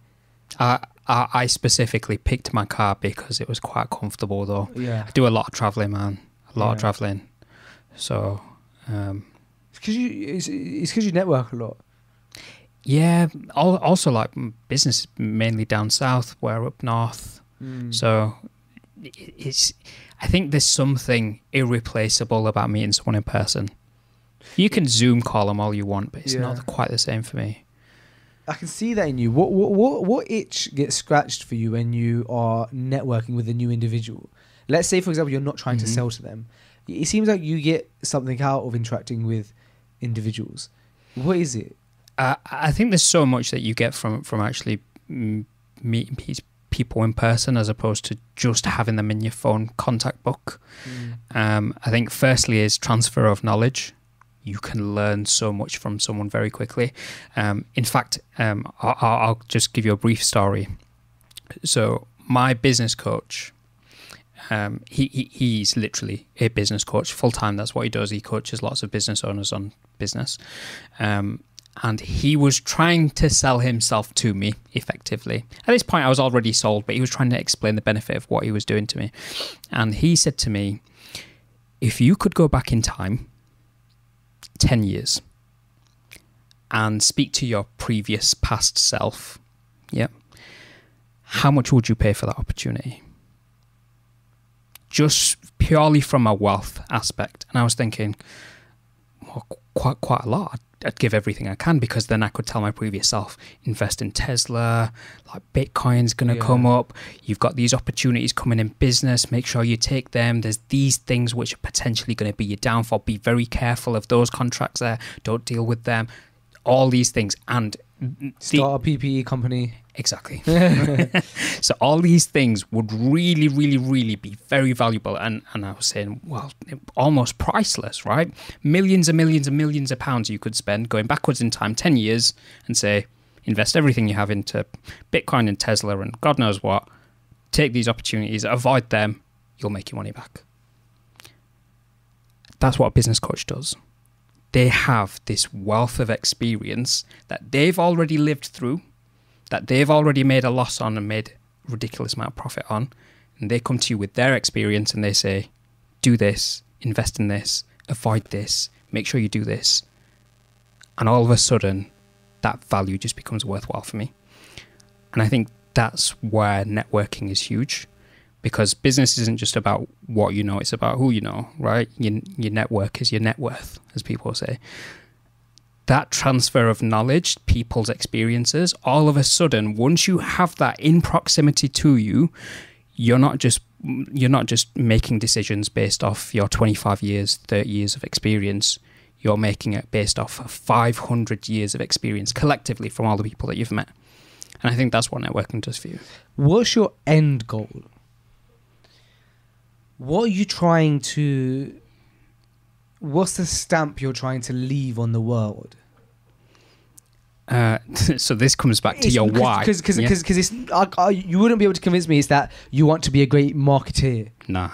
I specifically picked my car because it was quite comfortable, though. Yeah. I do a lot of traveling, man. A lot of Yeah. traveling. So, It's because you network a lot. yeah. Also, like business mainly down south, we're up north. So, it's. I think there's something irreplaceable about meeting someone in person. You can Zoom call them all you want, but it's Yeah. not quite the same for me. I can see that in you. What itch gets scratched for you when you are networking with a new individual? Let's say, for example, you're not trying to Mhm. sell to them. It seems like you get something out of interacting with individuals. What is it? I think there's so much that you get from actually meeting people in person as opposed to just having them in your phone contact book. I think firstly is transfer of knowledge. You can learn so much from someone very quickly. In fact, I'll just give you a brief story. So my business coach, he's literally a business coach full time. That's what he does. He coaches lots of business owners on business. And he was trying to sell himself to me effectively. At this point, I was already sold, but he was trying to explain the benefit of what he was doing to me. And he said to me, if you could go back in time 10 years and speak to your previous past self, how much would you pay for that opportunity? Just purely from a wealth aspect. And I was thinking, well, quite a lot. I'd give everything I can, because then I could tell my previous self, invest in Tesla, like Bitcoin's going to come up. You've got these opportunities coming in business. Make sure you take them. There's these things which are potentially going to be your downfall. Be very careful of those contracts there. Don't deal with them. All these things. And Start a PPE company. Exactly. So all these things would really, really, really be very valuable. And I was saying, well, almost priceless, right? Millions and millions and millions of pounds you could spend going backwards in time, 10 years, and say, invest everything you have into Bitcoin and Tesla and God knows what. Take these opportunities, avoid them, you'll make your money back. That's what a business coach does. They have this wealth of experience that they've already lived through, that they've already made a loss on and made a ridiculous amount of profit on. And they come to you with their experience and they say, do this, invest in this, avoid this, make sure you do this. And all of a sudden, that value just becomes worthwhile for me. And I think that's where networking is huge, because business isn't just about what you know, it's about who you know, right? Your network is your net worth, as people say. That transfer of knowledge, people's experiences, all of a sudden, once you have that in proximity to you, you're not just making decisions based off your 25 years, 30 years of experience. You're making it based off of 500 years of experience collectively from all the people that you've met. And I think that's what networking does for you. What's your end goal? What are you trying to... What's the stamp you're trying to leave on the world? So this comes back to your why. Because it's you wouldn't be able to convince me it's that you want to be a great marketeer. Nah,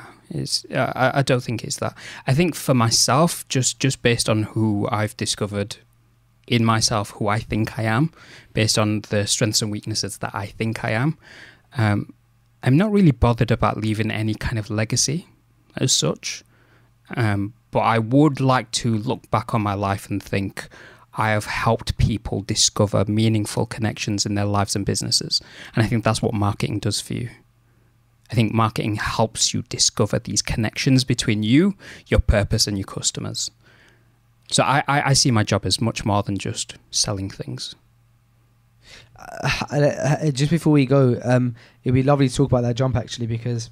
I don't think it's that. I think for myself, just based on who I've discovered in myself who I think I am, based on the strengths and weaknesses that I think I am. I'm not really bothered about leaving any kind of legacy as such, but I would like to look back on my life and think I have helped people discover meaningful connections in their lives and businesses. And I think that's what marketing does for you. I think marketing helps you discover these connections between you, your purpose, and your customers. So I see my job as much more than just selling things. Just before we go, it'd be lovely to talk about that jump, actually, because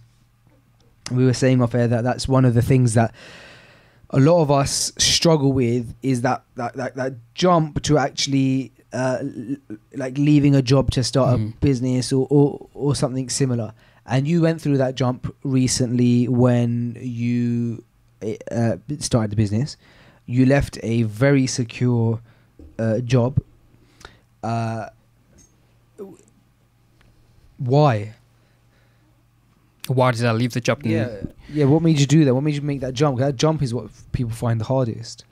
we were saying off air that that's one of the things that a lot of us struggle with, is that jump to actually like leaving a job to start a business or something similar. And you went through that jump recently when you started the business. You left a very secure job. Why? Why did I leave the job? Yeah. What made you do that? What made you make that jump? That jump is what people find the hardest.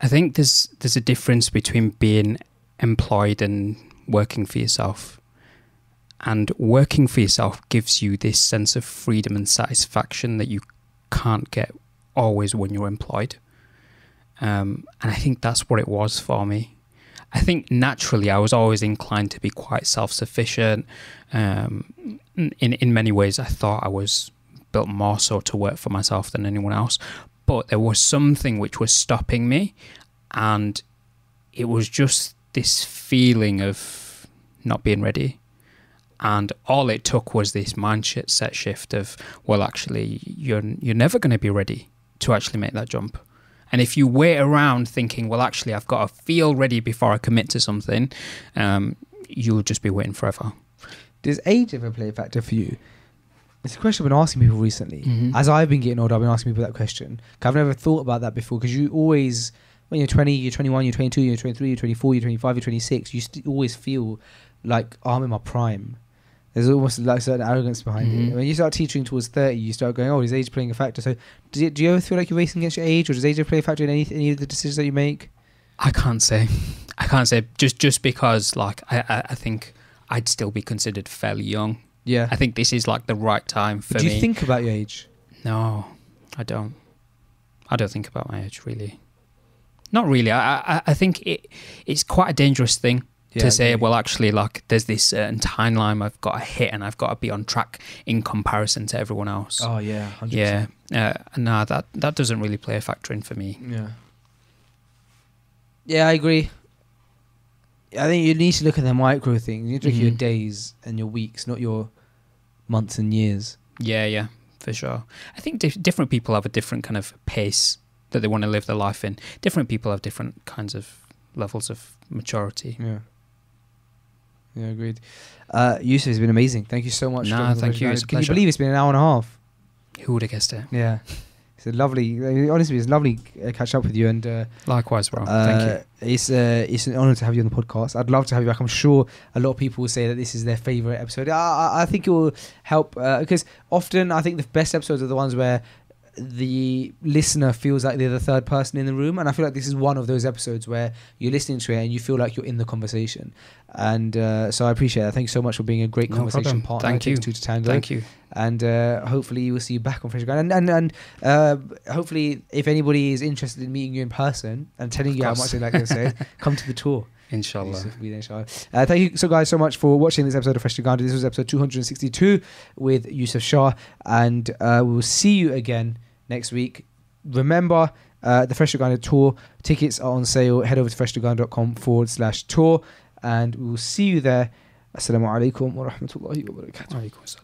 I think there's a difference between being employed and working for yourself. And working for yourself gives you this sense of freedom and satisfaction that you can't get always when you're employed. And I think that's what it was for me. I think naturally I was always inclined to be quite self-sufficient. In many ways, I thought I was built more so to work for myself than anyone else. But there was something which was stopping me, and it was just this feeling of not being ready. And all it took was this mindset shift of, well, actually, you're never going to be ready to actually make that jump. And if you wait around thinking, well, actually, I've got to feel ready before I commit to something, you'll just be waiting forever. Does age ever play a factor for you? It's a question I've been asking people recently. As I've been getting older, I've been asking people that question. I've never thought about that before, because you always, when you're 20, you're 21, you're 22, you're 23, you're 24, you're 25, you're 26, you always feel like, oh, I'm in my prime. There's almost like certain arrogance behind it. When you start teaching towards 30, you start going, oh, is age playing a factor? So do you ever feel like you're racing against your age, or does age ever play a factor in any of the decisions that you make? I can't say. Just because, like, I think I'd still be considered fairly young. Yeah. I think this is like the right time for me. Do you think about your age? No, I don't. I don't think about my age, really. Not really. I think it's quite a dangerous thing. To say, well, actually, like, there's this certain timeline I've got to hit, and I've got to be on track in comparison to everyone else. Oh, yeah, 100%. Yeah. No, that doesn't really play a factor in for me. Yeah, I agree. I think you need to look at the micro things. You need to look at your days and your weeks, not your months and years. Yeah, for sure. I think different people have a different kind of pace that they want to live their life in. Different people have different kinds of levels of maturity. Yeah, agreed. Yousaf, it's been amazing. Thank you so much. No, thank you. It's a Can you pleasure. believe it's been an hour and a half? Who would have guessed it? Yeah. It's a lovely, honestly, it's lovely catch up with you. And likewise, bro. Thank you. It's an honor to have you on the podcast. I'd love to have you back. I'm sure a lot of people will say that this is their favorite episode. I think it will help, because often I think the best episodes are the ones where the listener feels like they're the third person in the room, and I feel like this is one of those episodes where you're listening to it and you feel like you're in the conversation. And so I appreciate that. Thank you so much for being a great conversation partner. Thank you. Two to tango. Thank you. And hopefully we'll see you back on Fresh Ground. And hopefully, if anybody is interested in meeting you in person and telling you how much they like your say, come to the tour. Inshallah. Yousaf will be there, inshallah. Thank you guys so much for watching this episode of Fresh Ground. This was episode 262 with Yousaf Shah, and we'll see you again next week. Remember, the Fresh Uganda tour tickets are on sale. Head over to freshuganda.com/tour, and we will see you there. Assalamu alaikum wa rahmatullahi wa barakatuh.